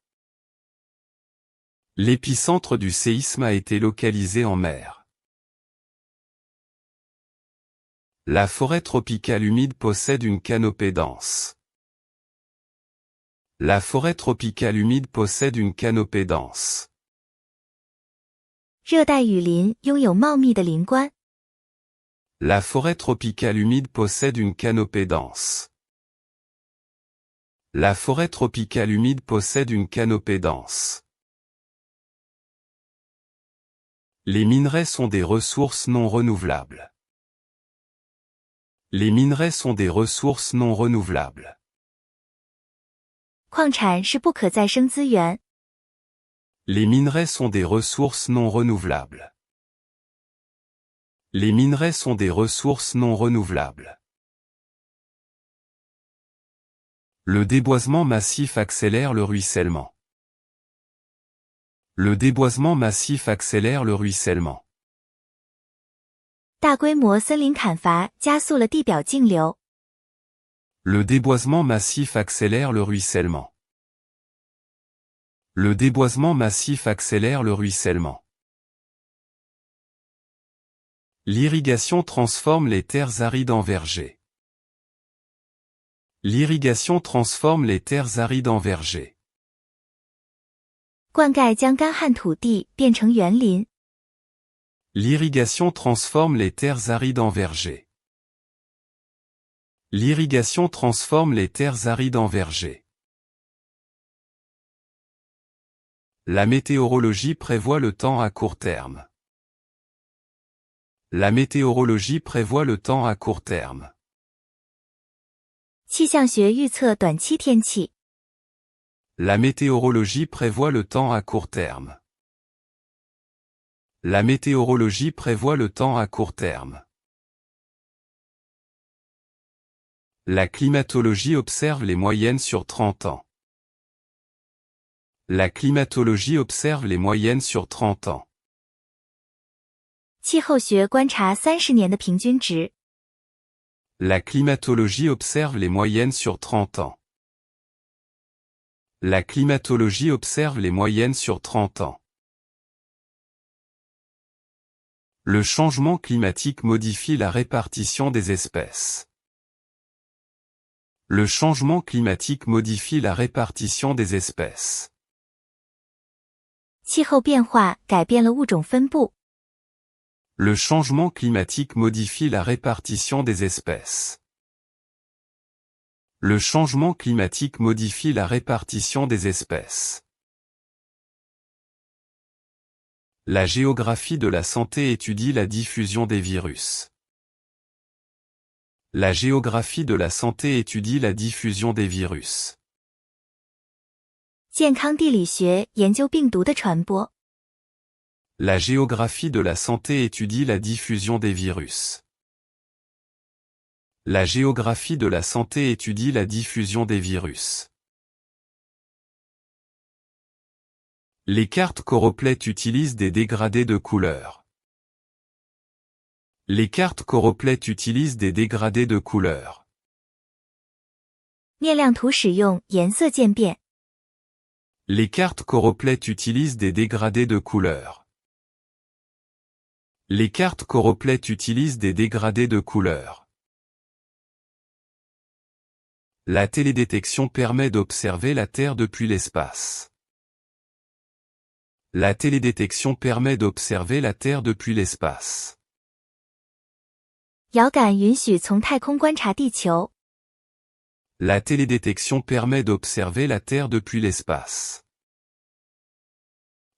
L'épicentre du séisme a été localisé en mer. La forêt tropicale humide possède une canopée dense. La forêt tropicale humide possède une canopée dense. 热带雨林拥有茂密的林冠。 La forêt tropicale humide possède une canopée dense. La forêt tropicale humide possède une canopée dense. Les minerais sont des ressources non renouvelables. Les minerais sont des ressources non renouvelables. 矿产是不可再生资源。 Les minerais sont des ressources non renouvelables. Les minerais sont des ressources non renouvelables. Le déboisement massif accélère le ruissellement. Le déboisement massif accélère le ruissellement. 大规模森林砍伐加速了地表径流。 Le déboisement massif accélère le ruissellement. Le déboisement massif accélère le ruissellement. L'irrigation transforme les terres arides en vergers. L'irrigation transforme les terres arides en vergers. 灌溉将干旱土地变成园林。 L'irrigation transforme les terres arides en vergers. L'irrigation transforme les terres arides en vergers. La météorologie prévoit le temps à court terme. La météorologie prévoit le temps à court terme. 气象学预测短期天气。 La météorologie prévoit le temps à court terme. La météorologie prévoit le temps à court terme. La climatologie observe les moyennes sur 30 ans. La climatologie observe les moyennes sur 30 ans. 气候学观察30年的平均值。 La climatologie observe les moyennes sur 30 ans. La climatologie observe les moyennes sur 30 ans. Le changement climatique modifie la répartition des espèces. Le changement climatique modifie la répartition des espèces. 气候变化改变了物种分布。 Le changement climatique modifie la répartition des espèces. Le changement climatique modifie la répartition des espèces. La géographie de la santé étudie la diffusion des virus. La géographie de la santé étudie la diffusion des virus. 健康地理学研究病毒的传播。 La géographie de la santé étudie la diffusion des virus. La géographie de la santé étudie la diffusion des virus. Les cartes Choropleth utilisent des dégradés de couleurs. Les cartes Choropleth utilisent des dégradés de couleurs. 面亮图使用颜色渐变。 Les cartes Choropleth utilisent des dégradés de couleurs. Les cartes Choropleth utilisent des dégradés de couleurs. La télédétection permet d'observer la Terre depuis l'espace. La télédétection permet d'observer la Terre depuis l'espace. 遥感允许从太空观察地球。 La télédétection permet d'observer la Terre depuis l'espace.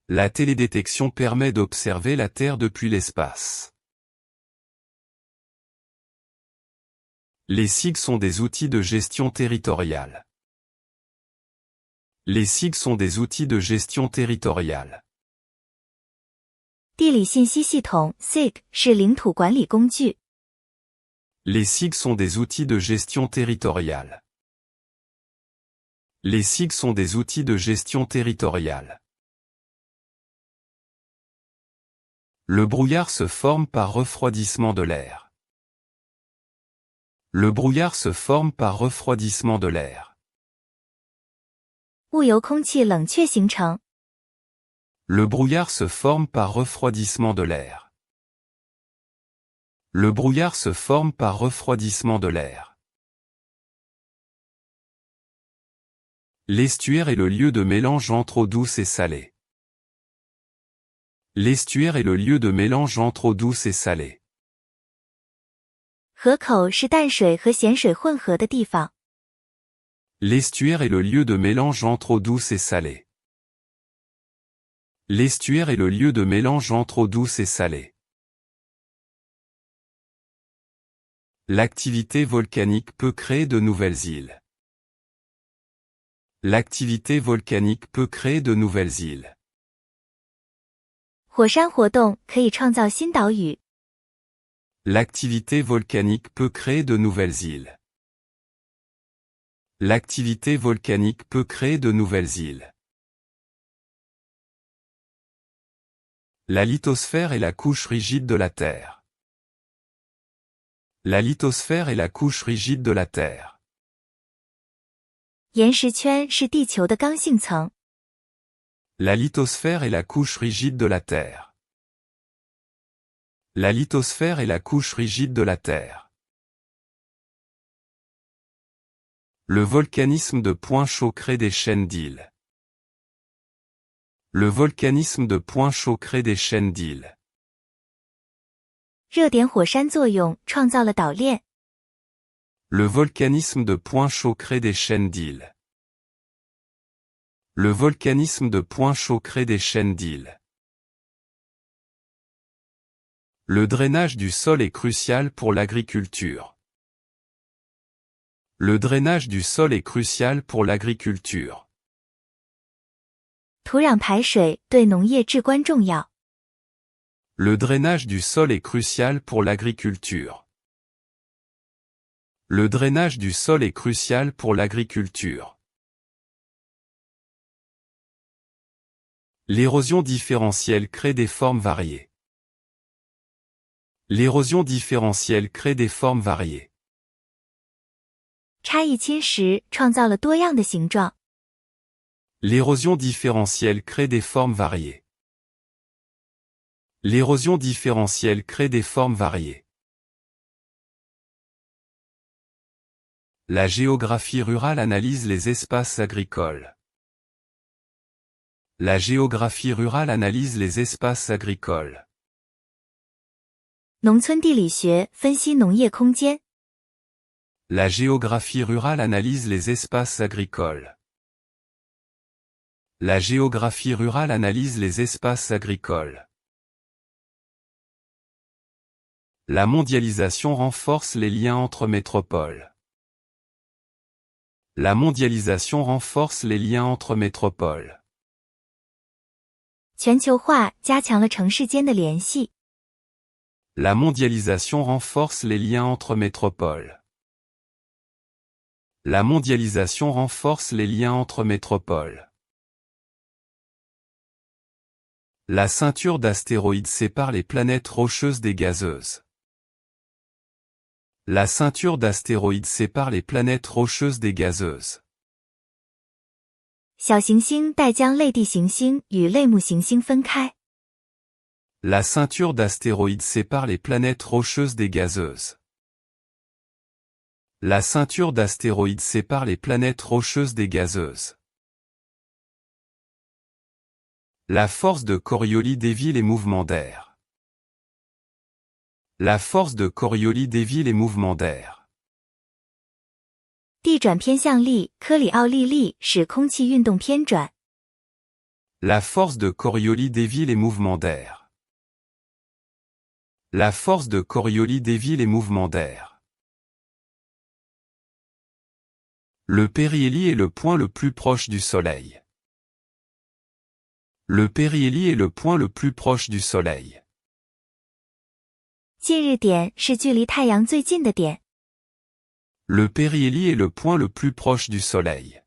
La télédétection permet d'observer la Terre depuis l'espace. Les SIG sont des outils de gestion territoriale. Les SIG sont des outils de gestion territoriale. 地理信息系统 SIG 是领土管理工具。Les SIG sont des outils de gestion territoriale. Les SIG sont des outils de gestion territoriale. Le brouillard se forme par refroidissement de l'air. Le brouillard se forme par refroidissement de l'air. 雾由空气冷却形成。Le brouillard se forme par refroidissement de l'air. Le brouillard se forme par refroidissement de l'air. L'estuaire est le lieu de mélange entre eau douce et salée. L'estuaire est le lieu de mélange entre eau douce et salée. 河口是淡水和咸水混合的地方。L'estuaire est le lieu de mélange entre eau douce et salée. L'estuaire est le lieu de mélange entre eau douce et salée. L'activité volcanique peut créer de nouvelles îles. L'activité volcanique peut créer de nouvelles îles. 火山活动可以创造新岛屿。L'activité volcanique peut créer de nouvelles îles. L'activité volcanique peut créer de nouvelles îles. La lithosphère est la couche rigide de la Terre. La lithosphère est la couche rigide de la Terre. 岩石圈是地球的刚性层。La lithosphère est la couche rigide de la Terre. La lithosphère est la couche rigide de la Terre. Le volcanisme de points chauds crée des chaînes d'îles. Le volcanisme de points chauds crée des chaînes d'îles. 热点火山作用创造了岛链。Le volcanisme de points chauds crée des chaînes d'îles. Le volcanisme de points chauds crée des chaînes d'îles. Le drainage du sol est crucial pour l'agriculture. Le drainage du sol est crucial pour l'agriculture. 土壤排水对农业至关重要。Le drainage du sol est crucial pour l'agriculture. Le drainage du sol est crucial pour l'agriculture. L'érosion différentielle crée des formes variées. L'érosion différentielle crée des formes variées. 差异侵蚀创造了多样的形状。L'érosion différentielle crée des formes variées. L'érosion différentielle crée des formes variées. La géographie rurale analyse les espaces agricoles. La géographie rurale analyse les espaces agricoles. 农村地理学分析农业空间。La géographie rurale analyse les espaces agricoles. La géographie rurale analyse les espaces agricoles. La mondialisation renforce les liens entre métropoles. La mondialisation renforce les liens entre métropoles. 全球化加强了城市间的联系。La mondialisation renforce les liens entre métropoles. La mondialisation renforce les liens entre métropoles. La ceinture d'astéroïdes sépare les planètes rocheuses des gazeuses. La ceinture d'astéroïdes sépare les planètes rocheuses des gazeuses. 小行星带将类地行星与类木行星分开。La ceinture d'astéroïdes sépare les planètes rocheuses des gazeuses. La ceinture d'astéroïdes sépare les planètes rocheuses des gazeuses. La force de Coriolis dévie les mouvements d'air. La force de Coriolis dévie les mouvements d'air. 地转偏向力科里奥利力使空气运动偏转。La force de Coriolis dévie les mouvements d'air. La force de Coriolis dévie les mouvements d'air. Le périhélie est le point le plus proche du Soleil. Le périhélie est le point le plus proche du soleil. 近日点是距离太阳最近的点。 Le périhélie est le point le plus proche du soleil.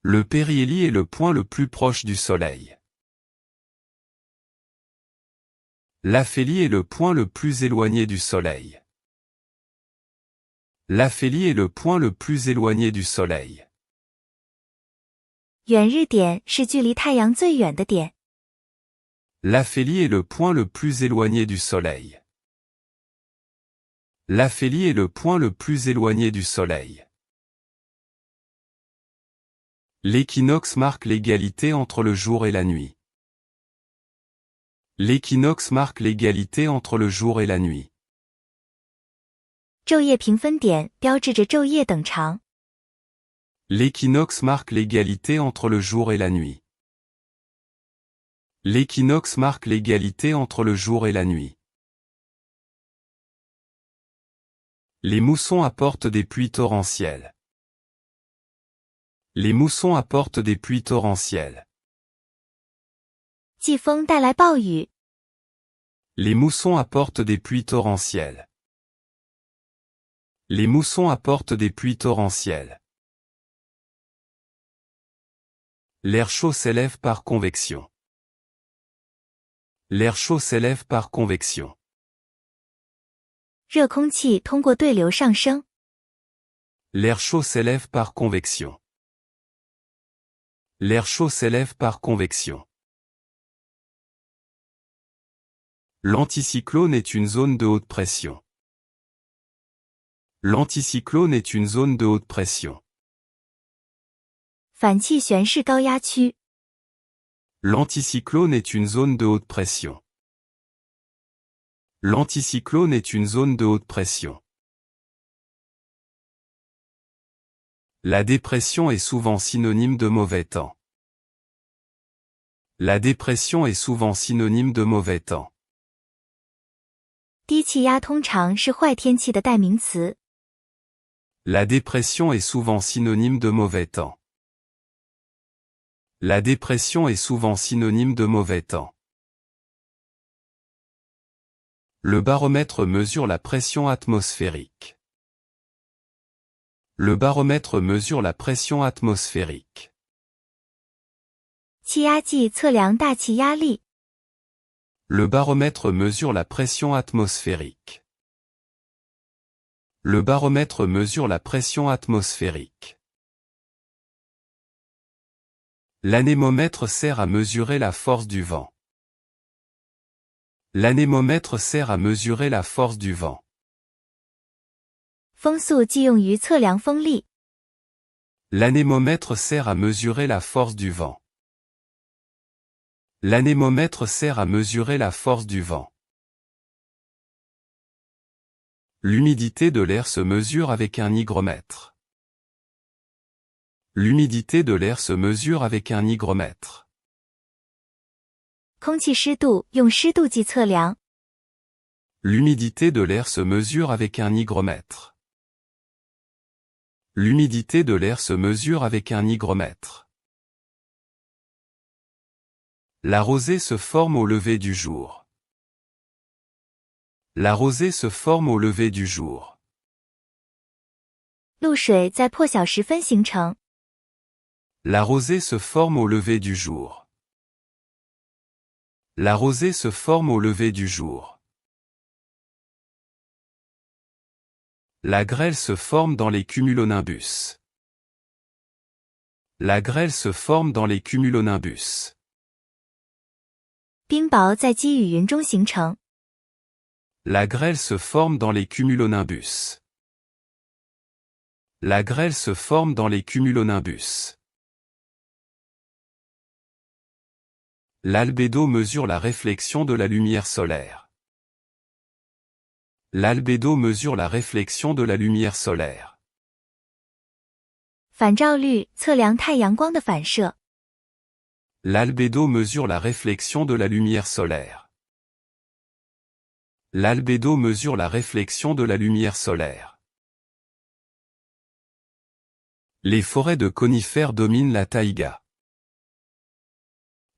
Le périhélie est le point le plus proche du soleil. L'aphélie est le point le plus éloigné du soleil. L'aphélie est le point le plus éloigné du soleil. 远日点是距离太阳最远的点。 L'aphélie est le point le plus éloigné du soleil. L'aphélie est le point le plus éloigné du soleil. L'équinoxe marque l'égalité entre le jour et la nuit. L'équinoxe marque l'égalité entre le jour et la nuit. 昼夜平分点标志着昼夜等长。 L'équinoxe marque l'égalité entre le jour et la nuit. L'équinoxe marque l'égalité entre le jour et la nuit. Les moussons apportent des pluies torrentielles. Les moussons apportent des pluies torrentielles. 季风带来暴雨。 Les moussons apportent des pluies torrentielles. Les moussons apportent des pluies torrentielles. L'air chaud s'élève par convection. L'air chaud s'élève par convection. 热空气通过对流上升。 L'air chaud s'élève par convection. L'air chaud s'élève par convection. L'anticyclone est une zone de haute pression. L'anticyclone est une zone de haute pression. 反气旋是高压区。 L'anticyclone est une zone de haute pression. L'anticyclone est une zone de haute pression. La dépression est souvent synonyme de mauvais temps. La dépression est souvent synonyme de mauvais temps. 低气压通常是坏天气的代名词。 La dépression est souvent synonyme de mauvais temps. La dépression est souvent synonyme de mauvais temps. Le baromètre mesure la pression atmosphérique. Le baromètre mesure la pression atmosphérique. 气压计测量大气压力。 Le baromètre mesure la pression atmosphérique. Le baromètre mesure la pression atmosphérique. L'anémomètre sert à mesurer la force du vent. L'anémomètre sert à mesurer la force du vent. 风速既用于测量风力。 L'anémomètre sert à mesurer la force du vent. L'anémomètre sert à mesurer la force du vent. L'humidité de l'air se mesure avec un hygromètre. L'humidité de l'air se mesure avec un hygromètre. 空气湿度用湿度计测量。 L'humidité de l'air se mesure avec un hygromètre. L'humidité de l'air se mesure avec un hygromètre. La rosée se forme au lever du jour. La rosée se forme au lever du jour. 露水在破晓时分形成。 La rosée se forme au lever du jour. La rosée se forme au lever du jour. La grêle se forme dans les cumulonimbus. La grêle se forme dans les cumulonimbus. 冰雹在积雨云中形成。 La grêle se forme dans les cumulonimbus. La grêle se forme dans les cumulonimbus. L'albédo mesure la réflexion de la lumière solaire. L'albédo mesure la réflexion de la lumière solaire. 反照率测量太阳光的反射。 L'albédo mesure la réflexion de la lumière solaire. L'albédo mesure la réflexion de la lumière solaire. Les forêts de conifères dominent la taïga.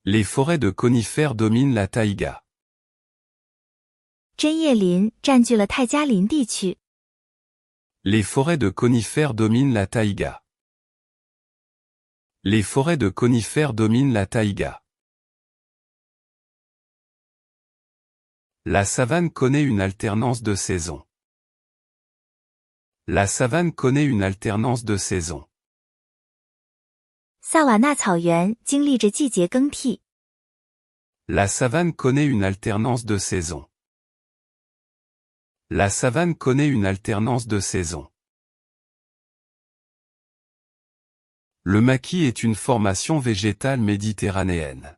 Les forêts de conifères dominent la taïga. 针叶林占据了泰加林地区。 Les forêts de conifères dominent la taïga. Les forêts de conifères dominent la taïga. La savane connaît une alternance de saisons. La savane connaît une alternance de saisons. 萨瓦纳草原经历着季节更替。 La savane connaît une alternance de saisons. La savane connaît une alternance de saisons. Le maquis est une formation végétale méditerranéenne.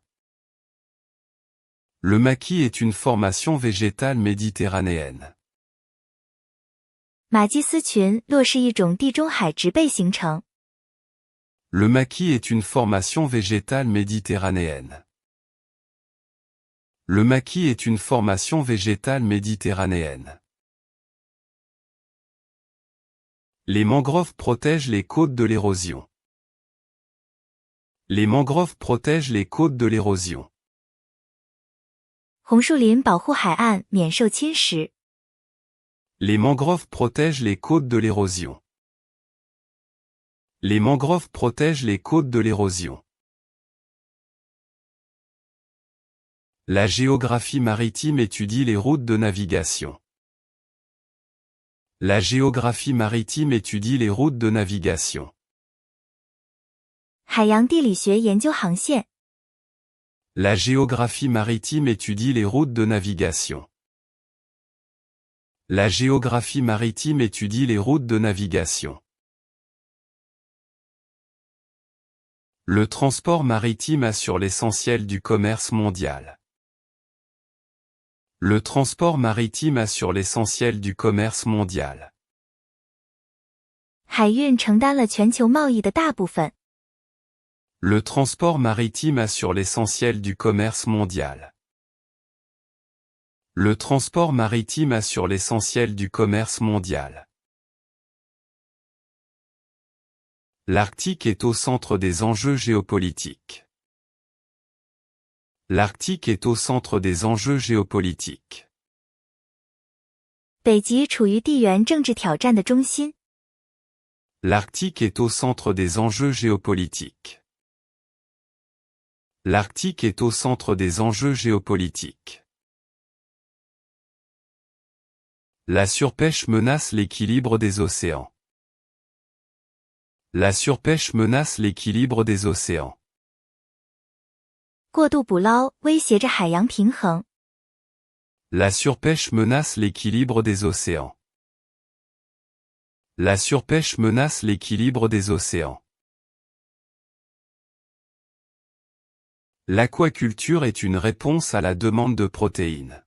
Le maquis est une formation végétale méditerranéenne. 马基斯群落是一种地中海植被形成。 Le maquis est une formation végétale méditerranéenne. Le maquis est une formation végétale méditerranéenne. Les mangroves protègent les côtes de l'érosion. Les mangroves protègent les côtes de l'érosion. 红树林保护海岸免受侵蚀。 Les mangroves protègent les côtes de l'érosion. Les mangroves protègent les côtes de l'érosion. La géographie maritime étudie les routes de navigation. La géographie maritime étudie les routes de navigation. 海洋地理学研究航线。 La géographie maritime étudie les routes de navigation. La géographie maritime étudie les routes de navigation. Le transport maritime assure l'essentiel du commerce mondial. Le transport maritime assure l'essentiel du commerce mondial. 海运承担了全球贸易的大部分。 Le transport maritime assure l'essentiel du commerce mondial. Le transport maritime assure l'essentiel du commerce mondial. L'Arctique est au centre des enjeux géopolitiques. L'Arctique est au centre des enjeux géopolitiques. 北极处于地缘政治挑战的中心。 L'Arctique est au centre des enjeux géopolitiques. L'Arctique est au centre des enjeux géopolitiques. La surpêche menace l'équilibre des océans. La surpêche menace l'équilibre des océans. 过度捕捞威胁着海洋平衡。 La surpêche menace l'équilibre des océans. La surpêche menace l'équilibre des océans. L'aquaculture est une réponse à la demande de protéines.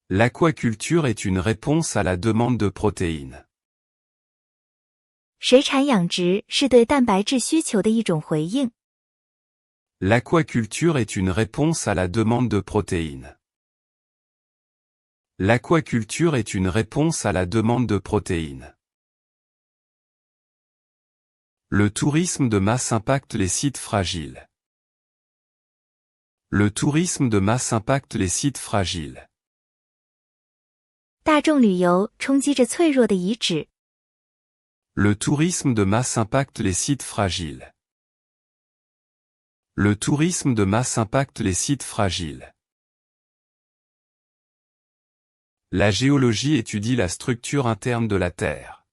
L'aquaculture est une réponse à la demande de protéines. 水产养殖是对蛋白质需求的一种回应。 L'aquaculture est une réponse à la demande de protéines. L'aquaculture est une réponse à la demande de protéines. Le tourisme de masse impacte les sites fragiles. Le tourisme de masse impacte les sites fragiles. 大众旅游冲击着脆弱的遗址。 Le tourisme de masse impacte les sites fragiles. Le tourisme de masse impacte les sites fragiles. La géologie étudie la structure interne de la Terre.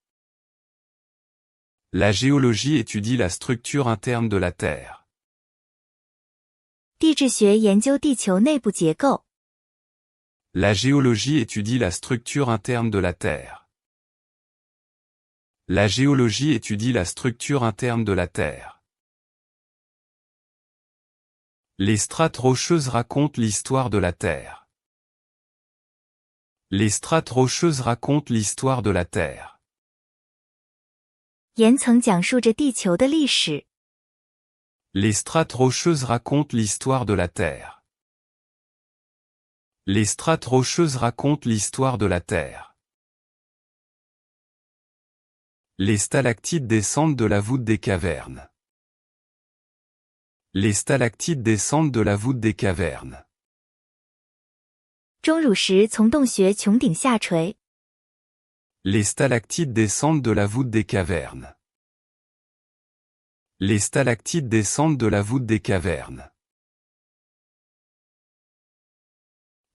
La géologie étudie la structure interne de la Terre. 地质学研究地球内部结构。 La géologie étudie la structure interne de la Terre. La géologie étudie la structure interne de la Terre. Les strates rocheuses racontent l'histoire de la Terre. Les strates rocheuses racontent l'histoire de la Terre. 岩层讲述着地球的历史。 Les strates rocheuses racontent l'histoire de la Terre. Les strates rocheuses racontent l'histoire de la Terre. Les stalactites descendent de la voûte des cavernes. Les stalactites descendent de la voûte des cavernes. 钟乳石从洞穴穹顶下垂。 Les stalactites descendent de la voûte des cavernes. Les stalactites descendent de la voûte des cavernes.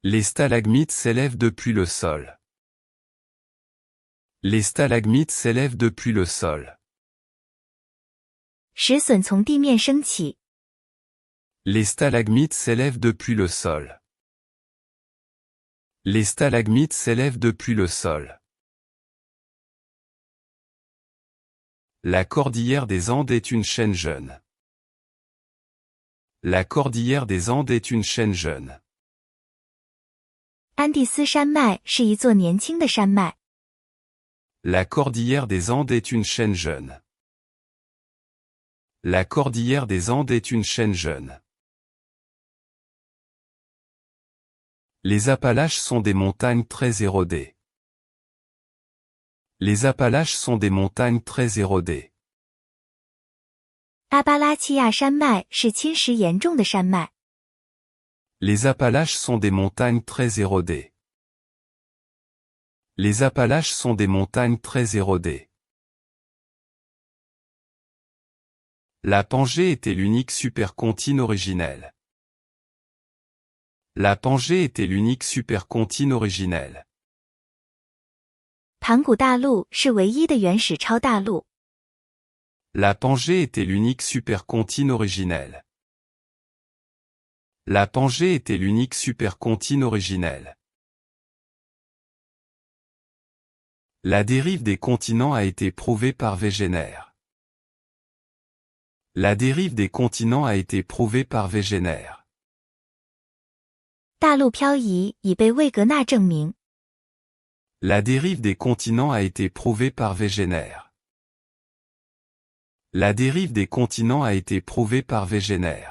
Les stalagmites s'élèvent depuis le sol. Les stalagmites s'élèvent depuis le sol. 石笋从地面升起。 Les stalagmites s'élèvent depuis le sol. Les stalagmites s'élèvent depuis le sol. La cordillère des Andes est une chaîne jeune. La cordillère des Andes est une chaîne jeune. 安第斯山脉是一座年轻的山脉。 La cordillère des Andes est une chaîne jeune. La cordillère des Andes est une chaîne jeune. Les Appalaches sont des montagnes très érodées. Les Appalaches sont des montagnes très érodées. 阿巴拉契亚山脉是侵蚀严重的山脉。 Les Appalaches sont des montagnes très érodées. Les Appalaches sont des montagnes très érodées. La Pangée était l'unique supercontine originelle. La Pangée était l'unique supercontine originelle. 盘古大陆是唯一的原始超大陆。 La Pangée était l'unique supercontine originelle. La Pangée était l'unique supercontine originelle. La dérive des continents a été prouvée par Wegener. La dérive des continents a été prouvée par Wegener. 大陆漂移已被魏格纳证明。 La dérive des continents a été prouvée par Wegener. La dérive des continents a été prouvée par Wegener.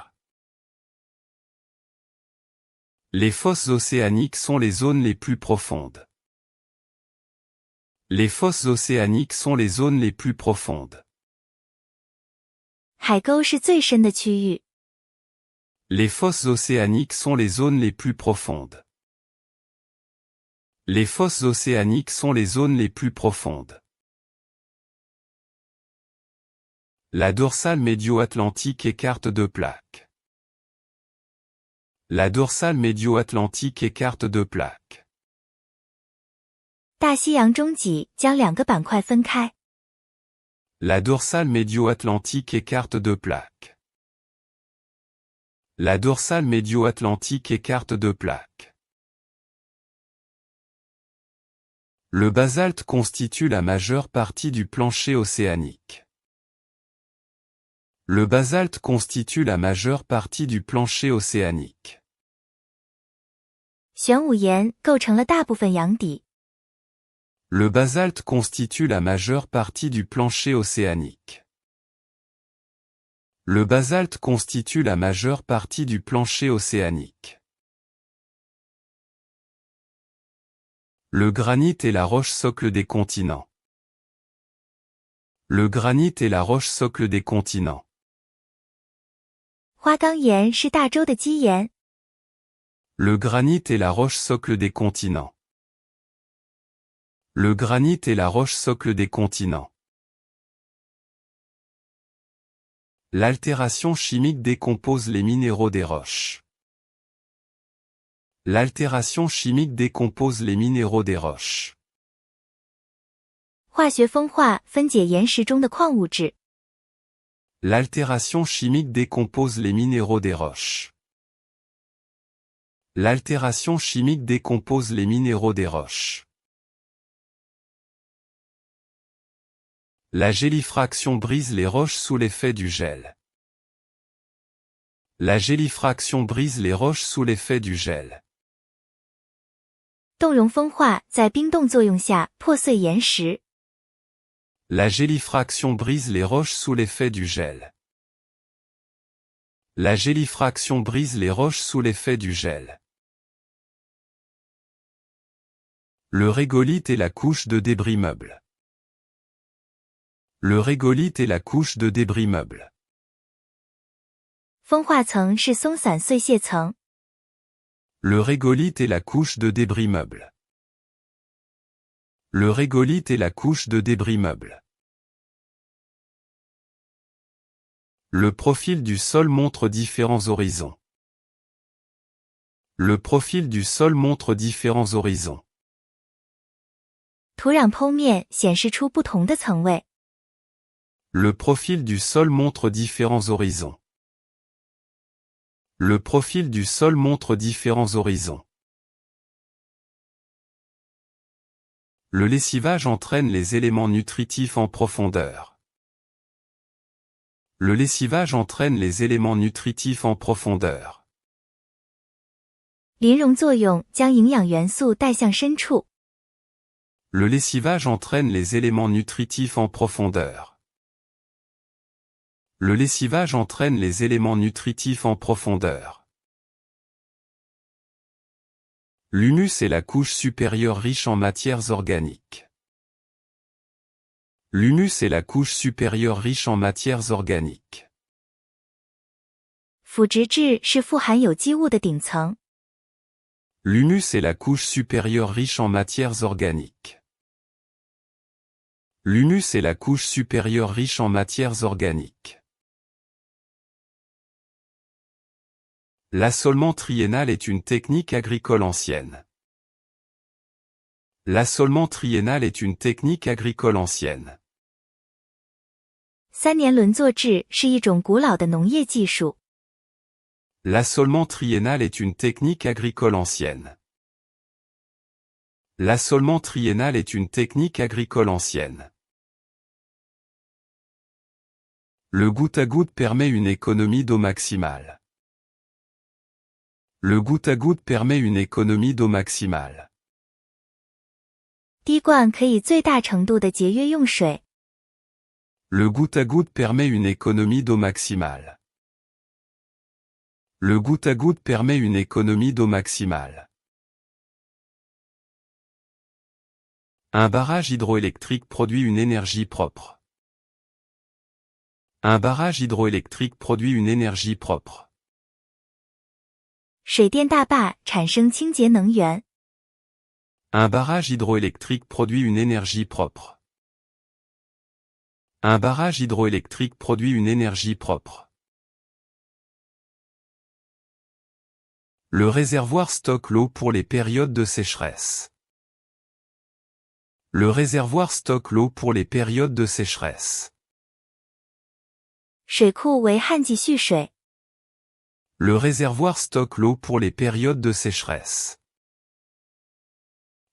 Les fosses océaniques sont les zones les plus profondes. Les fosses océaniques sont les zones les plus profondes. 海沟是最深的区域。 Les fosses océaniques sont les zones les plus profondes. Les fosses océaniques sont les zones les plus profondes. La dorsale médio-atlantique écarte deux plaques. La dorsale médio-atlantique écarte deux plaques. 大西洋中脊将两个板块分开。 La dorsale médio-atlantique écarte deux plaques. La dorsale médio-atlantique écarte deux plaques. Le basalte constitue la majeure partie du plancher océanique. Le basalte constitue la majeure partie du plancher océanique. 玄武岩构成了大部分洋底。 Le basalte constitue la majeure partie du plancher océanique. Le basalte constitue la majeure partie du plancher océanique. Le granit est la roche socle des continents. Le granit est la roche socle des continents. 花岗岩是大洲的基岩。 Le granit est la roche socle des continents. Le granit est la roche socle des continents. L'altération chimique décompose les minéraux des roches. L'altération chimique décompose les minéraux des roches. 化学风化分解岩石中的矿物质。 L'altération chimique décompose les minéraux des roches. L'altération chimique décompose les minéraux des roches. La gélifraction brise les roches sous l'effet du gel. La gélifraction brise les roches sous l'effet du gel. 冻融风化在冰冻作用下破碎岩石。 La gélifraction brise les roches sous l'effet du gel. La gélifraction brise les roches sous l'effet du gel. Le régolithe est la couche de débris meubles. Le régolithe est la couche de débris meubles. 风化层是松散碎屑层。Le régolithe est la couche de débris meubles. Le régolithe est la couche de débris meubles. Le profil du sol montre différents horizons. Le profil du sol montre différents horizons. 土壤剖面显示出不同的层位。Le profil du sol montre différents horizons. Le profil du sol montre différents horizons. Le lessivage entraîne les éléments nutritifs en profondeur. Le lessivage entraîne les éléments nutritifs en profondeur. 磷溶作用将营养元素带向深处。Le lessivage entraîne les éléments nutritifs en profondeur. Le lessivage entraîne les éléments nutritifs en profondeur. L'humus est la couche supérieure riche en matières organiques. L'humus est la couche supérieure riche en matières organiques. 腐殖质是富含有机物的顶层。L'humus est la couche supérieure riche en matières organiques. L'humus est la couche supérieure riche en matières organiques. L'assolement triennal est une technique agricole ancienne. L'assolement triennal est une technique agricole ancienne. 3年轮作制是一种古老的农业技术。L'assolement triennal est une technique agricole ancienne. L'assolement triennal est une technique agricole ancienne. Le goutte-à-goutte permet une économie d'eau maximale. Le goutte-à-goutte permet une économie d'eau maximale. 滴灌可以最大程度的节约用水。Le goutte-à-goutte permet une économie d'eau maximale. Le goutte-à-goutte permet une économie d'eau maximale. Un barrage hydroélectrique produit une énergie propre. Un barrage hydroélectrique produit une énergie propre. 水电大坝产生清洁能源。Un barrage hydroélectrique produit une énergie propre. Un barrage hydroélectrique produit une énergie propre. Le réservoir stocke l'eau pour les périodes de sécheresse. Le réservoir stocke l'eau pour les périodes de sécheresse. 水库为旱季蓄水。Le réservoir stocke l'eau pour les périodes de sécheresse.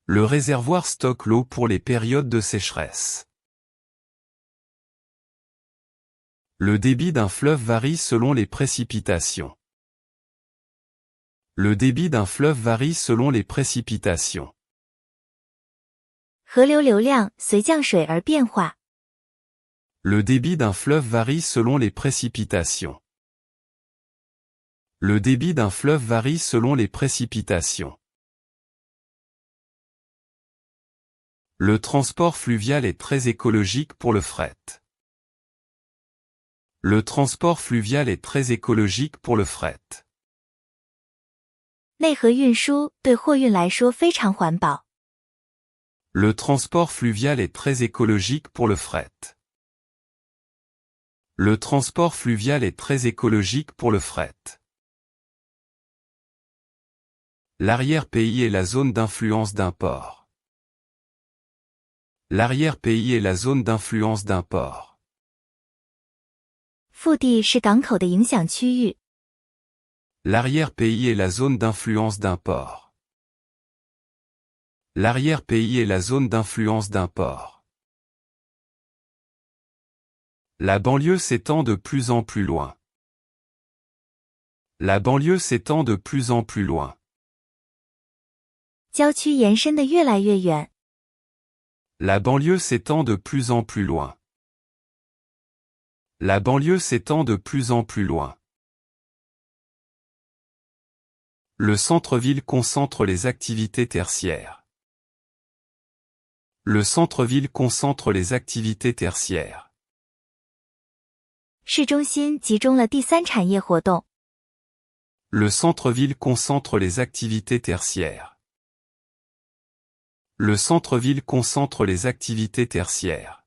Le réservoir stocke l'eau pour les périodes de sécheresse. Le débit d'un fleuve varie selon les précipitations. Le débit d'un fleuve varie selon les précipitations. 河流流量随降水而变化。Le débit d'un fleuve varie selon les précipitations. Le débit d'un fleuve varie selon les précipitations. Le transport fluvial est très écologique pour le fret. Le transport fluvial est très écologique pour le fret. 内河运输对货运来说非常环保。Le transport fluvial est très écologique pour le fret. Le transport fluvial est très écologique pour le fret. L'arrière-pays est la zone d'influence d'un port. L'arrière-pays est la zone d'influence d'un port. 腹地是港口的影响区域。L'arrière-pays est la zone d'influence d'un port. L'arrière-pays est la zone d'influence d'un port. La banlieue s'étend de plus en plus loin. La banlieue s'étend de plus en plus loin. 郊区延伸得越来越远。La banlieue s'étend de plus en plus loin. La banlieue s'étend de plus en plus loin. Le centre-ville concentre les activités tertiaires. Le centre-ville concentre les activités tertiaires. 市中心集中了第三产业活动。Le centre-ville concentre les activités tertiaires. Le centre-ville concentre les activités tertiaires.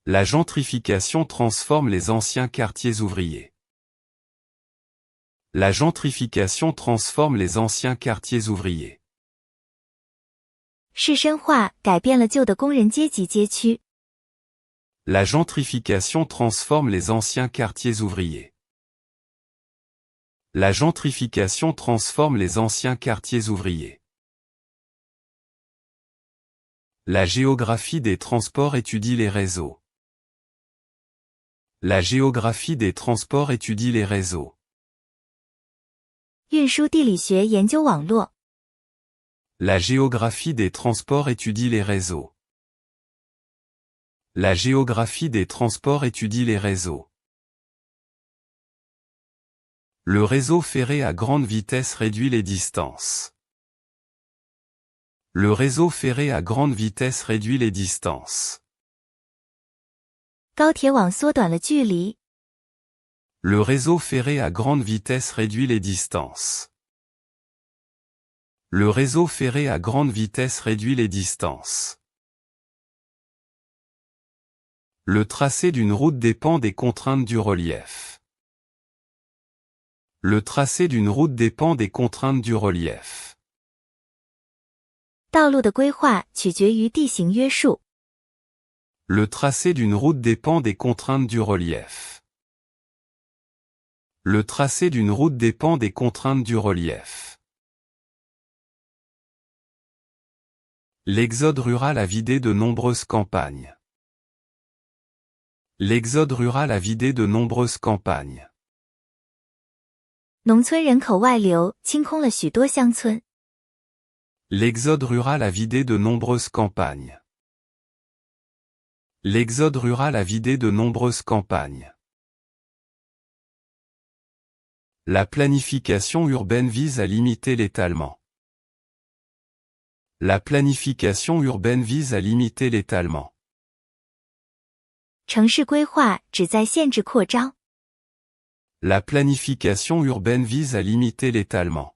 La gentrification transforme les anciens quartiers ouvriers. La gentrification transforme les anciens quartiers ouvriers. 市深化改变了旧的工人阶级街区。La gentrification transforme les anciens quartiers ouvriers. La gentrification transforme les anciens quartiers ouvriers. La géographie des transports étudie les réseaux. La géographie des transports étudie les réseaux. 运输地理学研究网络。La géographie des transports étudie les réseaux. La géographie des transports étudie les réseaux. Le réseau ferré à grande vitesse réduit les distances. Le réseau ferré à grande vitesse réduit les distances. 高铁网缩短了距离。Le réseau ferré à grande vitesse réduit les distances. Le réseau ferré à grande vitesse réduit les distances. Le tracé d'une route dépend des contraintes du relief. Le tracé d'une route dépend des contraintes du relief. 道路的规划取决于地形约束。Le tracé d'une route dépend des contraintes du relief. Le tracé d'une route dépend des contraintes du relief. L'exode rural a vidé de nombreuses campagnes. L'exode rural a vidé de nombreuses campagnes. 农村人口外流清空了许多乡村。L'exode rural a vidé de nombreuses campagnes. L'exode rural a vidé de nombreuses campagnes. La planification urbaine vise à limiter l'étalement. La planification urbaine vise à limiter l'étalement. 城市规划旨在限制扩张。La planification urbaine vise à limiter l'étalement.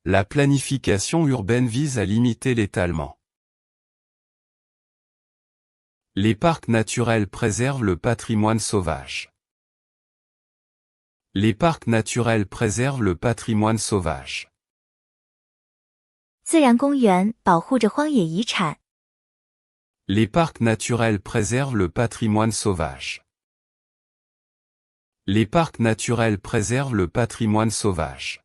La planification urbaine vise à limiter l'étalement. Les parcs naturels préservent le patrimoine sauvage. Les parcs naturels préservent le patrimoine sauvage. 自然公园保护着荒野遗产。Les parcs naturels préservent le patrimoine sauvage. Les parcs naturels préservent le patrimoine sauvage.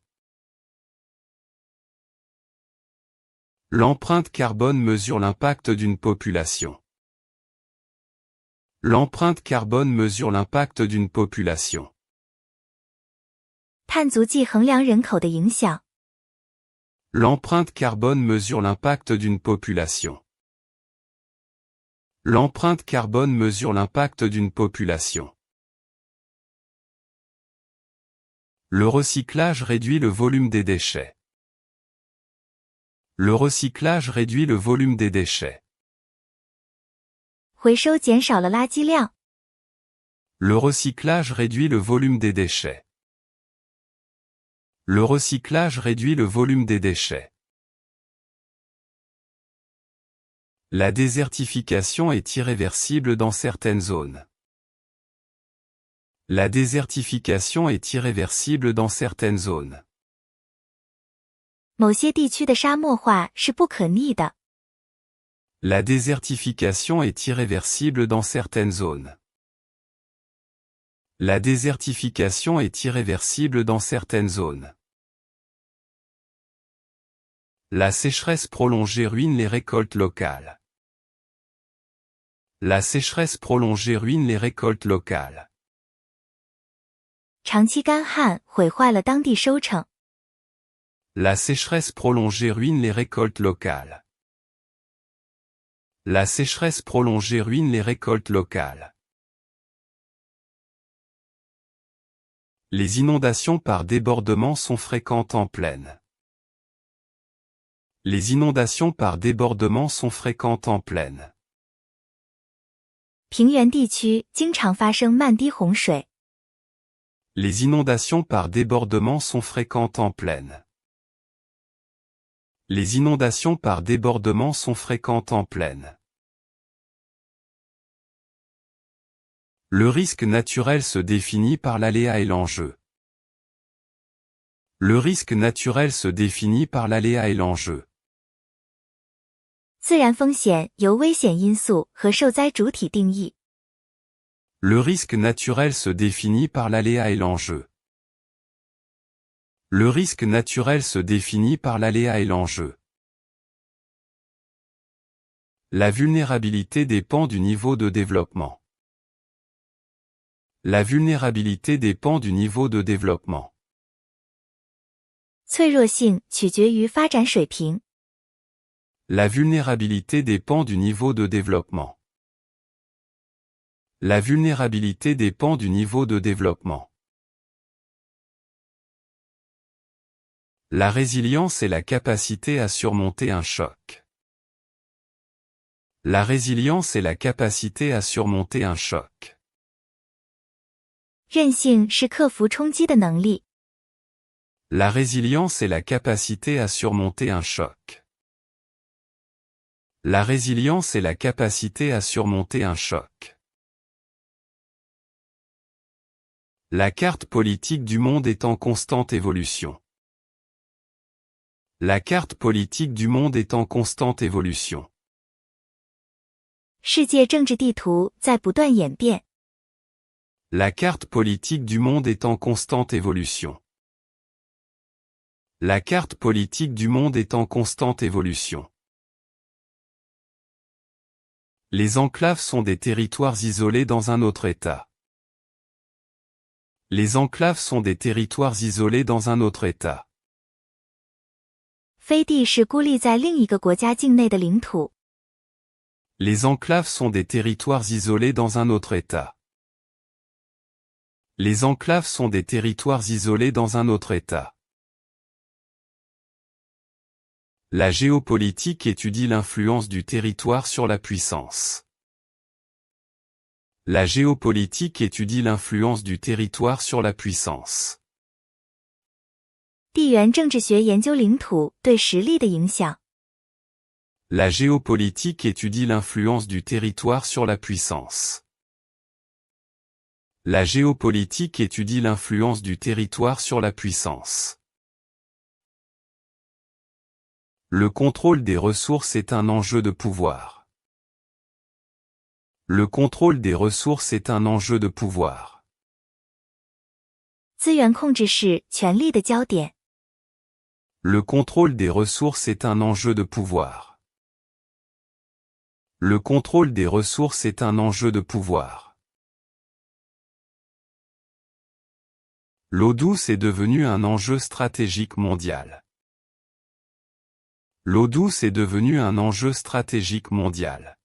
L'empreinte carbone mesure l'impact d'une population. L'empreinte carbone mesure l'impact d'une population. 碳足迹衡量人口的影响。L'empreinte carbone mesure l'impact d'une population. L'empreinte carbone mesure l'impact d'une population. Le recyclage réduit le volume des déchets. Le recyclage réduit le volume des déchets. 回收减少了垃圾量。Le recyclage réduit le volume des déchets. Le recyclage réduit le volume des déchets. La désertification est irréversible dans certaines zones. La désertification est irréversible dans certaines zones. 某些地区的沙漠化是不可逆的。La désertification est irréversible dans certaines zones. La désertification est irréversible dans certaines zones. La sécheresse prolongée ruine les récoltes locales. La sécheresse prolongée ruine les récoltes locales. 长期干旱毁坏了当地收成。La sécheresse prolongée ruine les récoltes locales. La sécheresse prolongée ruine les récoltes locales. Les inondations par débordement sont fréquentes en plaine. Les inondations par débordement sont fréquentes en plaine. 平原地区经常发生漫滴洪水。Les inondations par débordement sont fréquentes en plaine. Les inondations par débordement sont fréquentes en plaine. Le risque naturel se définit par l'aléa et l'enjeu. Le risque naturel se définit par l'aléa et l'enjeu. 自然风险由危险因素和受灾主体定义。Le risque naturel se définit par l'aléa et l'enjeu. Le risque naturel se définit par l'aléa et l'enjeu. La vulnérabilité dépend du niveau de développement. La vulnérabilité dépend du niveau de développement. 脆弱性取决于发展水平。La vulnérabilité dépend du niveau de développement. La vulnérabilité dépend du niveau de développement. La résilience est la capacité à surmonter un choc. La résilience est la capacité à surmonter un choc. 韧性是克服冲击的能力。La résilience est la capacité à surmonter un choc. La résilience est la capacité à surmonter un choc. La carte politique du monde est en constante évolution. La carte politique du monde est en constante évolution. 世界政治地图在不断演变。La carte politique du monde est en constante évolution. La carte politique du monde est en constante évolution. Les enclaves sont des territoires isolés dans un autre État. Les enclaves sont des territoires isolés dans un autre État. 飞地是孤立在另一个国家境内的领土。Les enclaves sont des territoires isolés dans un autre État. Les enclaves sont des territoires isolés dans un autre État. La géopolitique étudie l'influence du territoire sur la puissance. La géopolitique étudie l'influence du territoire sur la puissance. 地缘政治学研究领土对实力的影响。La géopolitique étudie l'influence du territoire sur la puissance. La géopolitique étudie l'influence du territoire sur la puissance. Le contrôle des ressources est un enjeu de pouvoir. Le contrôle des ressources est un enjeu de pouvoir. 资源控制是权力的焦点。Le contrôle des ressources est un enjeu de pouvoir. Le contrôle des ressources est un enjeu de pouvoir. L'eau douce est devenue un enjeu stratégique mondial. L'eau douce est devenue un enjeu stratégique mondial.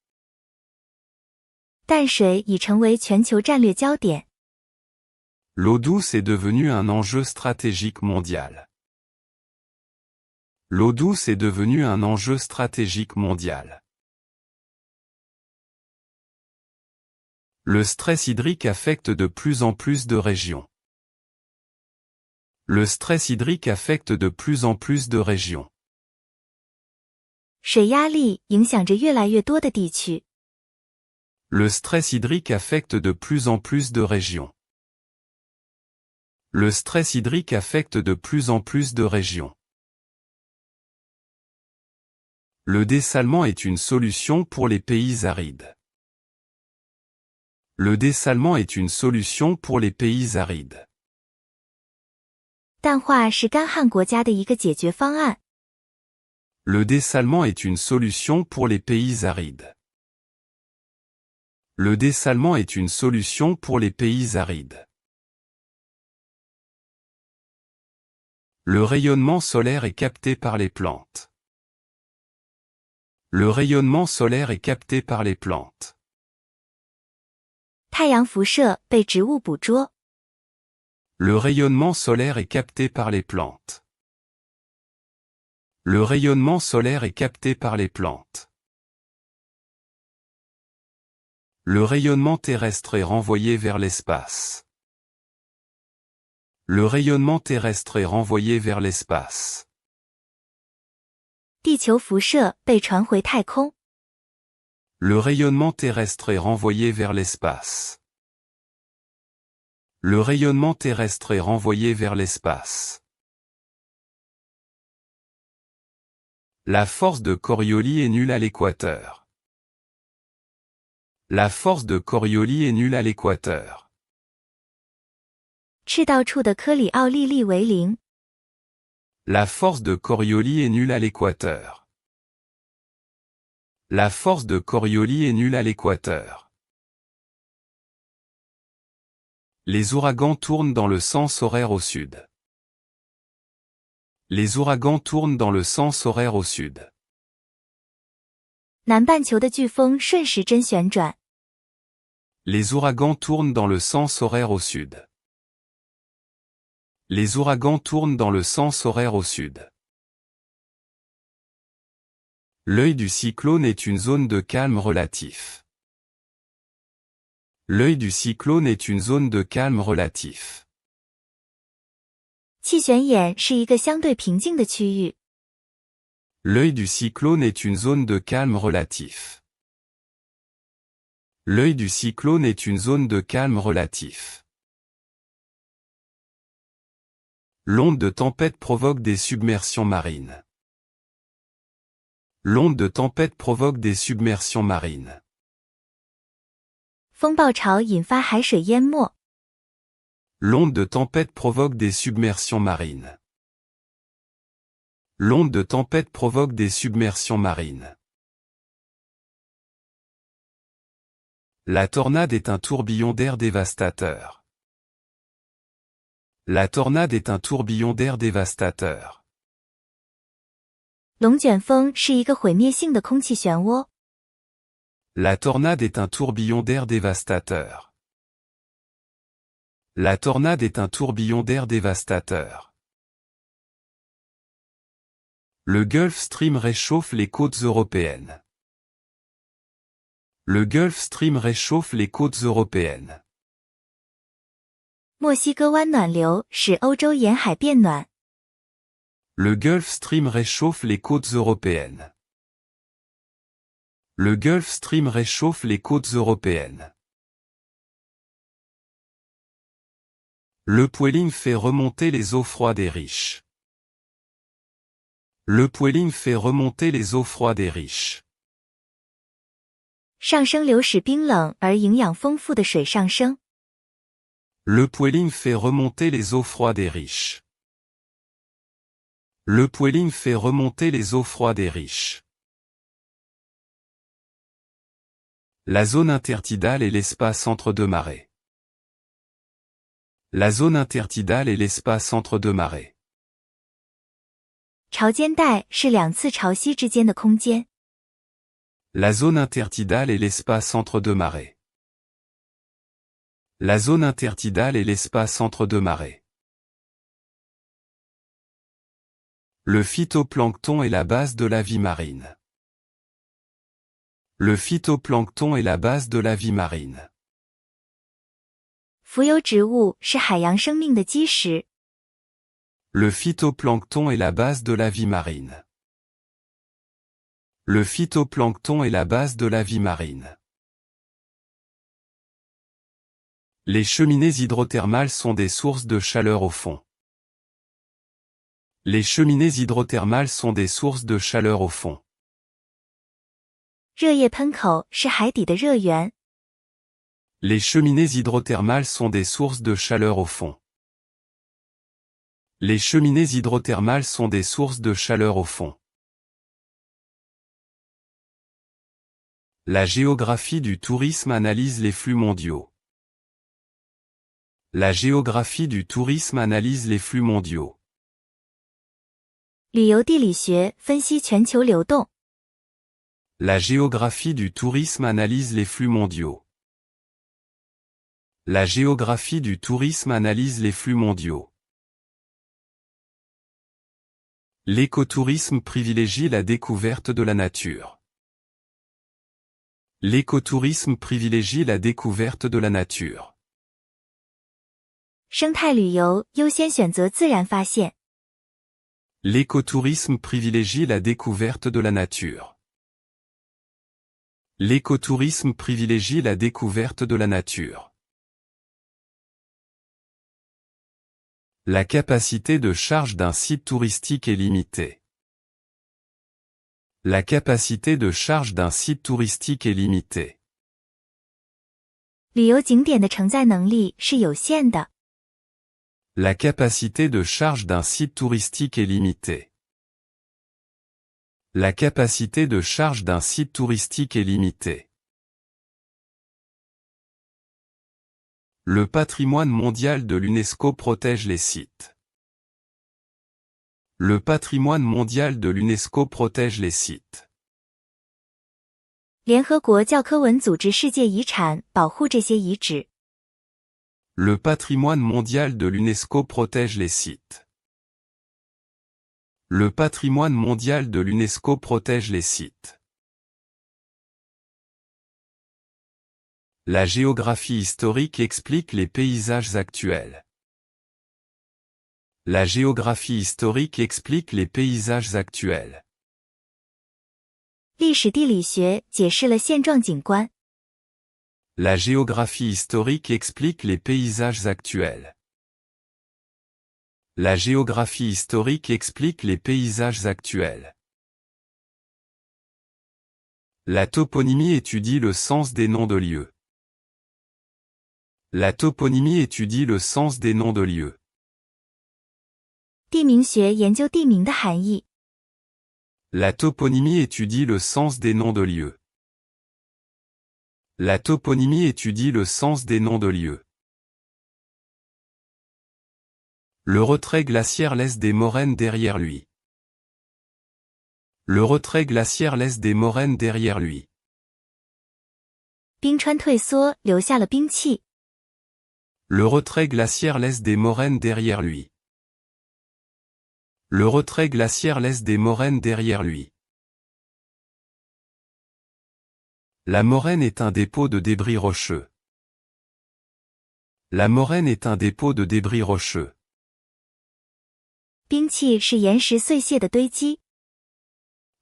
淡水已成为全球战略焦点。L'eau douce est devenue un enjeu stratégique mondial. L'eau douce est devenue un enjeu stratégique mondial. Le stress hydrique affecte de plus en plus de régions. Le stress hydrique affecte de plus en plus de régions. 水压力影响着越来越多的地区。Le stress hydrique affecte de plus en plus de régions. Le stress hydrique affecte de plus en plus de régions. Le dessalement est une solution pour les pays arides. Le dessalement est une solution pour les pays arides. 淡化是干旱国家的一个解决方案。Le dessalement est une solution pour les pays arides. Le dessalement est une solution pour les pays arides. Le rayonnement solaire est capté par les plantes. Le rayonnement solaire est capté par les plantes. 太阳辐射被植物捕捉。Le rayonnement solaire est capté par les plantes. Le rayonnement solaire est capté par les plantes. Le rayonnement terrestre est renvoyé vers l'espace. Le rayonnement terrestre est renvoyé vers l'espace. 地球辐射被传回太空。 Le rayonnement terrestre est renvoyé vers l'espace. Le rayonnement terrestre est renvoyé vers l'espace. La force de Coriolis est nulle à l'équateur. La force de Coriolis est nulle à l'équateur. 赤道处的科里奥利力为零。 La force de Coriolis est nulle à l'équateur. La force de Coriolis est nulle à l'équateur. Les ouragans tournent dans le sens horaire au sud. Les ouragans tournent dans le sens horaire au sud. 南半球的飓风顺时针旋转。 Les ouragans tournent dans le sens horaire au sud. Les ouragans tournent dans le sens horaire au sud. L'œil du cyclone est une zone de calme relatif. L'œil du cyclone est une zone de calme relatif. 气旋眼是一个相对平静的区域。 L'œil du cyclone est une zone de calme relatif. L'œil du cyclone est une zone de calme relatif. L'onde de tempête provoque des submersions marines. L'onde de tempête provoque des submersions marines. 风暴潮引发海水淹没。 L'onde de tempête provoque des submersions marines. L'onde de tempête provoque des submersions marines. La tornade est un tourbillon d'air dévastateur. La tornade est un tourbillon d'air dévastateur. 龙卷风是一个毁灭性的空气漩涡。 La tornade est un tourbillon d'air dévastateur. La tornade est un tourbillon d'air dévastateur. Le Gulf Stream réchauffe les côtes européennes. Le Gulf Stream réchauffe les côtes européennes. 墨西哥湾暖流使欧洲沿海变暖。 Le Gulf Stream réchauffe les côtes européennes. Le Gulf Stream réchauffe les côtes européennes. Le Poeling fait remonter les eaux froides et riches. Le Poeling fait remonter les eaux froides et riches. 上升流使冰冷而营养丰富的水上升。 Le Poeling fait remonter les eaux froides et riches. Le Poeling fait remonter les eaux froides et riches. La zone intertidale est l'espace entre deux marées. La zone intertidale est l'espace entre deux marées. 潮间带是两次潮汐之间的空间。 La zone intertidale est l'espace entre deux marées. La zone intertidale est l'espace entre deux marées. Le phytoplancton est la base de la vie marine. Le phytoplancton est la base de la vie marine. 浮游植物是海洋生命的基石。 Le phytoplancton est la base de la vie marine. Le phytoplancton est la base de la vie marine. Les cheminées hydrothermales sont des sources de chaleur au fond. Les cheminées hydrothermales sont des sources de chaleur au fond. 热液喷口是海底的热源。 Les cheminées hydrothermales sont des sources de chaleur au fond. Les cheminées hydrothermales sont des sources de chaleur au fond. La géographie du tourisme analyse les flux mondiaux. La géographie du tourisme analyse les flux mondiaux. 旅游地理学分析全球流动。 La géographie du tourisme analyse les flux mondiaux. La géographie du tourisme analyse les flux mondiaux. L'écotourisme privilégie la découverte de la nature. L'écotourisme privilégie la découverte de la nature. 生态旅游优先选择自然发现。 L'écotourisme privilégie la découverte de la nature. L'écotourisme privilégie la découverte de la nature. La capacité de charge d'un site touristique est limitée. La capacité de charge d'un site touristique est limitée. 旅游景点的承载能力是有限的。 La capacité de charge d'un site touristique est limitée. La capacité de charge d'un site touristique est limitée. Le patrimoine mondial de l'UNESCO protège les sites. Le patrimoine mondial de l'UNESCO protège les sites. 联合国教科文组织世界遗产保护这些遗址。 Le patrimoine mondial de l'UNESCO protège les sites. Le patrimoine mondial de l'UNESCO protège les sites. La géographie historique explique les paysages actuels. La géographie historique explique les paysages actuels. 历史地理学解释了现状景观。 La géographie historique explique les paysages actuels. La géographie historique explique les paysages actuels. La toponymie étudie le sens des noms de lieux. La toponymie étudie le sens des noms de lieux. 地名学研究地名的含义。 La toponymie étudie le sens des noms de lieux. La toponymie étudie le sens des noms de lieux. Le retrait glaciaire laisse des moraines derrière lui. Le retrait glaciaire laisse des moraines derrière lui. 冰川退缩留下了冰气。 Le retrait glaciaire laisse des moraines derrière lui. Le retrait glaciaire laisse des moraines derrière lui. La moraine est un dépôt de débris rocheux. La moraine est un dépôt de débris rocheux. 冰气是岩石碎屑的堆积。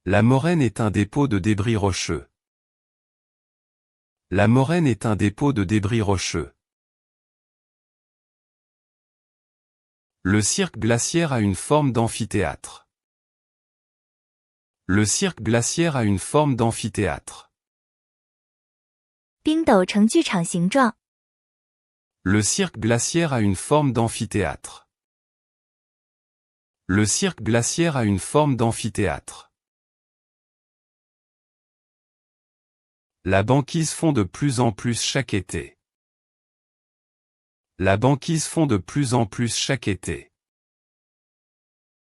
La moraine est un dépôt de débris rocheux. La moraine est un dépôt de débris rocheux. Le cirque glaciaire a une forme d'amphithéâtre. Le cirque glaciaire a une forme d'amphithéâtre. 冰斗呈剧场形状。 Le cirque glaciaire a une forme d'amphithéâtre. Le cirque glaciaire a une forme d'amphithéâtre. La banquise fond de plus en plus chaque été. La banquise fond de plus en plus chaque été.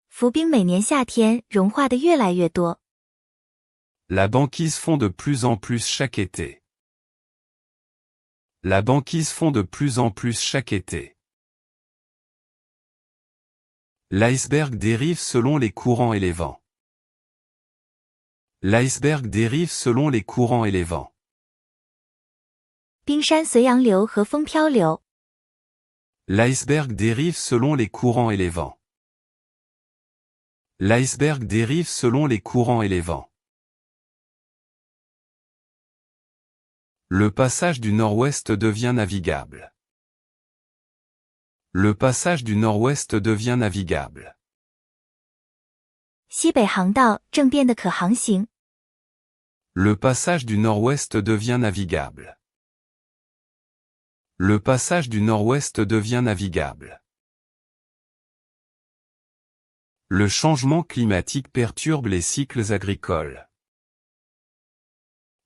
浮冰每年夏天融化的越来越多。 La banquise fond de plus en plus chaque été. La banquise fond de plus en plus chaque été. L'iceberg dérive selon les courants et les vents. L'iceberg dérive selon les courants et les vents. 冰山随洋流和风漂流。 L'iceberg dérive selon les courants et les vents. L'iceberg dérive selon les courants et les vents. Le passage du nord-ouest devient navigable. Le passage du nord-ouest devient navigable. 西北航道正变得可航行。 Le passage du nord-ouest devient navigable. Le passage du nord-ouest devient navigable. Le changement climatique perturbe les cycles agricoles.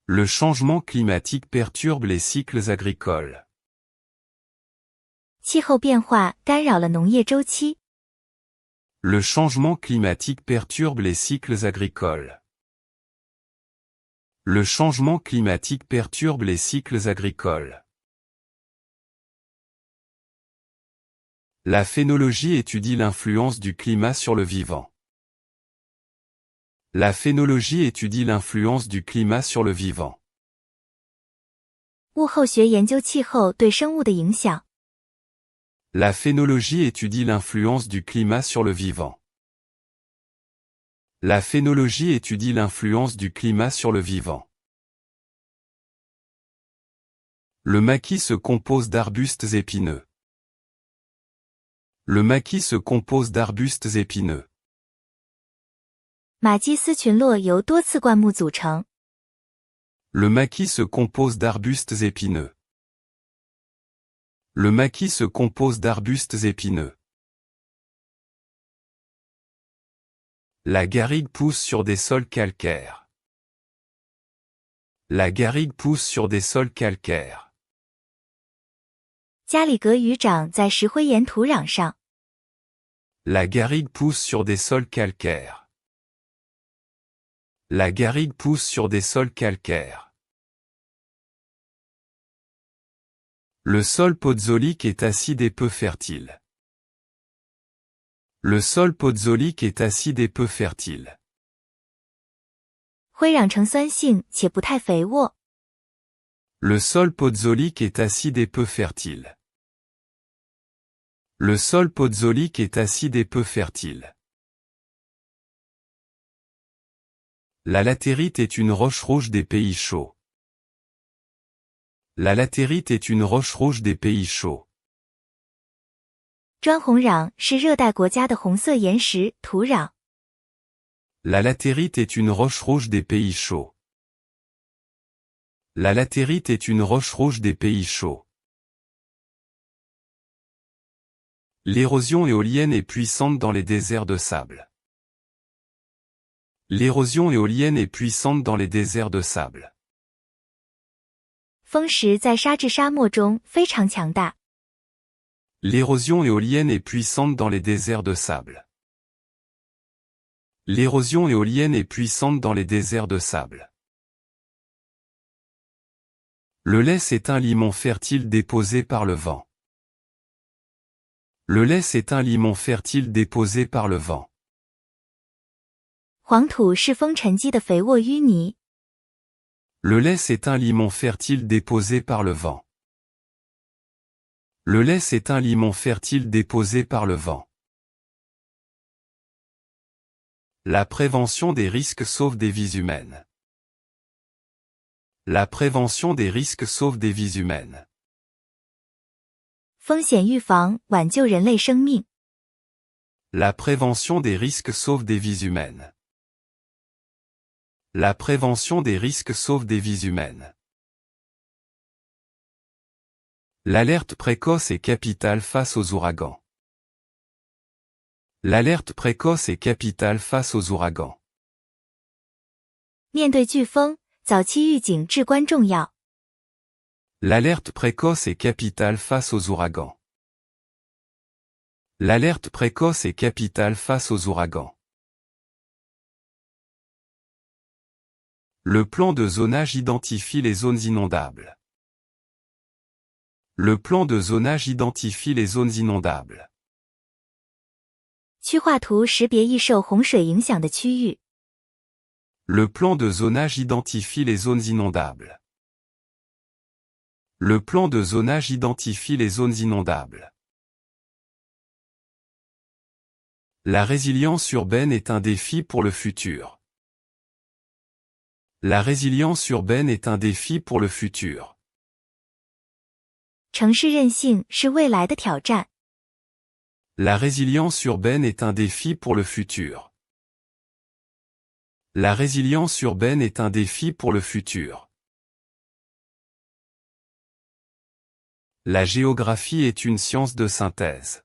Le changement climatique perturbe les cycles agricoles. 气候变化干扰了农业周期。 Le changement climatique perturbe les cycles agricoles. Le changement climatique perturbe les cycles agricoles. La phénologie étudie l'influence du climat sur le vivant. La phénologie étudie l'influence du climat sur le vivant. 物候学研究气候对生物的影响。La phénologie étudie l'influence du climat sur le vivant. La phénologie étudie l'influence du climat sur le vivant. Le maquis se compose d'arbustes épineux. Le maquis se compose d'arbustes épineux. 马基斯群落由多刺灌木组成。Le maquis se compose d'arbustes épineux. Le maquis se compose d'arbustes épineux. La garrigue pousse sur des sols calcaires. La garrigue pousse sur des sols calcaires. 加里格鱼长在石灰岩土壤上。La garrigue pousse sur des sols calcaires. La garrigue pousse sur des sols calcaires. Le sol podzolique est acide et peu fertile. Le sol podzolique est acide et peu fertile. 灰壤呈酸性且不太肥沃。Le sol podzolique est acide et peu fertile. Le sol podzolique est acide et peu fertile. La latérite est une roche rouge des pays chauds. La latérite est une roche rouge des pays chauds. 砖红壤是热带国家的红色岩石土壤。La latérite est une roche rouge des pays chauds. La latérite est une roche rouge des pays chauds. L'érosion éolienne est puissante dans les déserts de sable. L'érosion éolienne est puissante dans les déserts de sable. 风蚀在沙质沙漠中非常强大。L'érosion éolienne est puissante dans les déserts de sable. L'érosion éolienne est puissante dans les déserts de sable. Le less est un limon fertile déposé par le vent. Le less est un limon fertile déposé par le vent. 黄土是风沉积的肥沃淤泥。Le less est un limon fertile déposé par le vent. Le less est un limon fertile déposé par le vent. La prévention des risques sauve des vies humaines. La prévention des risques sauve des vies humaines. 风险预防挽救人类生命。La prévention des risques sauve des vies humaines. La prévention des risques sauve des vies humaines. L'alerte précoce est capitale face aux ouragans. L'alerte précoce est capitale face aux ouragans. 面对飓风，早期预警至关重要。L'alerte précoce est capitale face aux ouragans. L'alerte précoce est capitale face aux ouragans. Le plan de zonage identifie les zones inondables. Le plan de zonage identifie les zones inondables. 区划图识别易受洪水影响的区域。Le plan de zonage identifie les zones inondables. Le plan de zonage identifie les zones inondables. La résilience urbaine est un défi pour le futur. La résilience urbaine est un défi pour le futur. 城市韧性是未来的挑战。La résilience urbaine est un défi pour le futur. La résilience urbaine est un défi pour le futur. La géographie est une science de synthèse.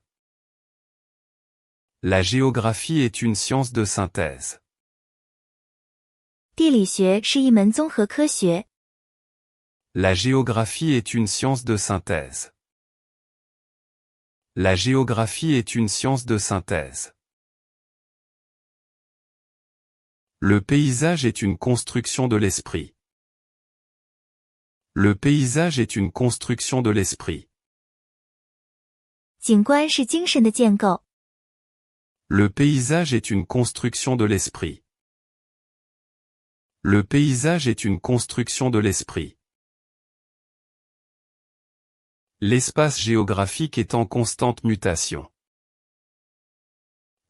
La géographie est une science de synthèse. 地理学是一门综合科学。La géographie est une science de synthèse. La géographie est une science de synthèse. Le paysage est une construction de l'esprit. Le paysage est une construction de l'esprit. 景观是精神的建构。Le paysage est une construction de l'esprit. Le paysage est une construction de l'esprit. L'espace géographique est en constante mutation.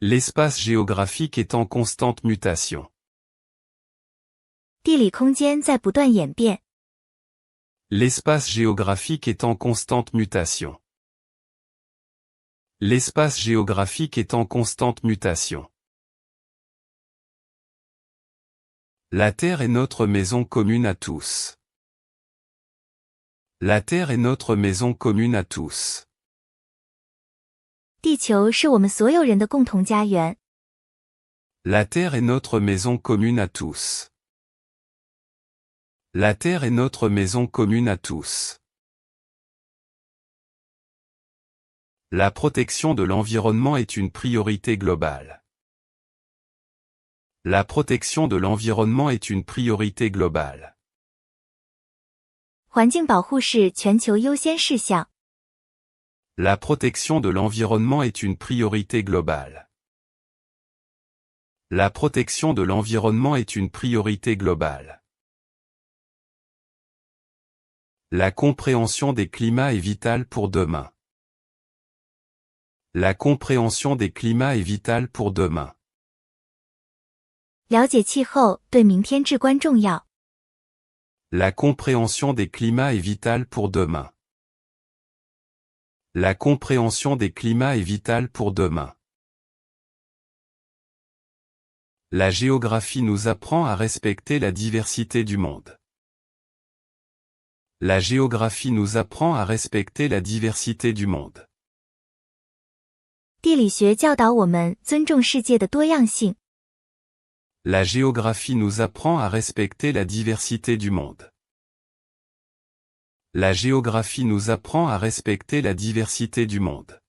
L'espace géographique est en constante mutation. 地理空间在不断演变。 L'espace géographique est en constante mutation. L'espace géographique est en constante mutation. La Terre est notre maison commune à tous. La Terre est notre maison commune à tous. 地球是我们所有人的共同家园。 La Terre est notre maison commune à tous. La Terre est notre maison commune à tous. La protection de l'environnement est une priorité globale. La protection de l'environnement est une priorité globale. 环境保护是全球优先事项。 La protection de l'environnement est une priorité globale. La protection de l'environnement est une priorité globale. La compréhension des climats est vitale pour demain. La compréhension des climats est vitale pour demain. 了解气候对明天至关重要。 La compréhension des climats est vitale pour demain. La compréhension des climats est vitale pour demain. La géographie nous apprend à respecter la diversité du monde. La géographie nous apprend à respecter la diversité du monde. 地理学教导我们尊重世界的多样性。 La géographie nous apprend à respecter la diversité du monde. La géographie nous apprend à respecter la diversité du monde.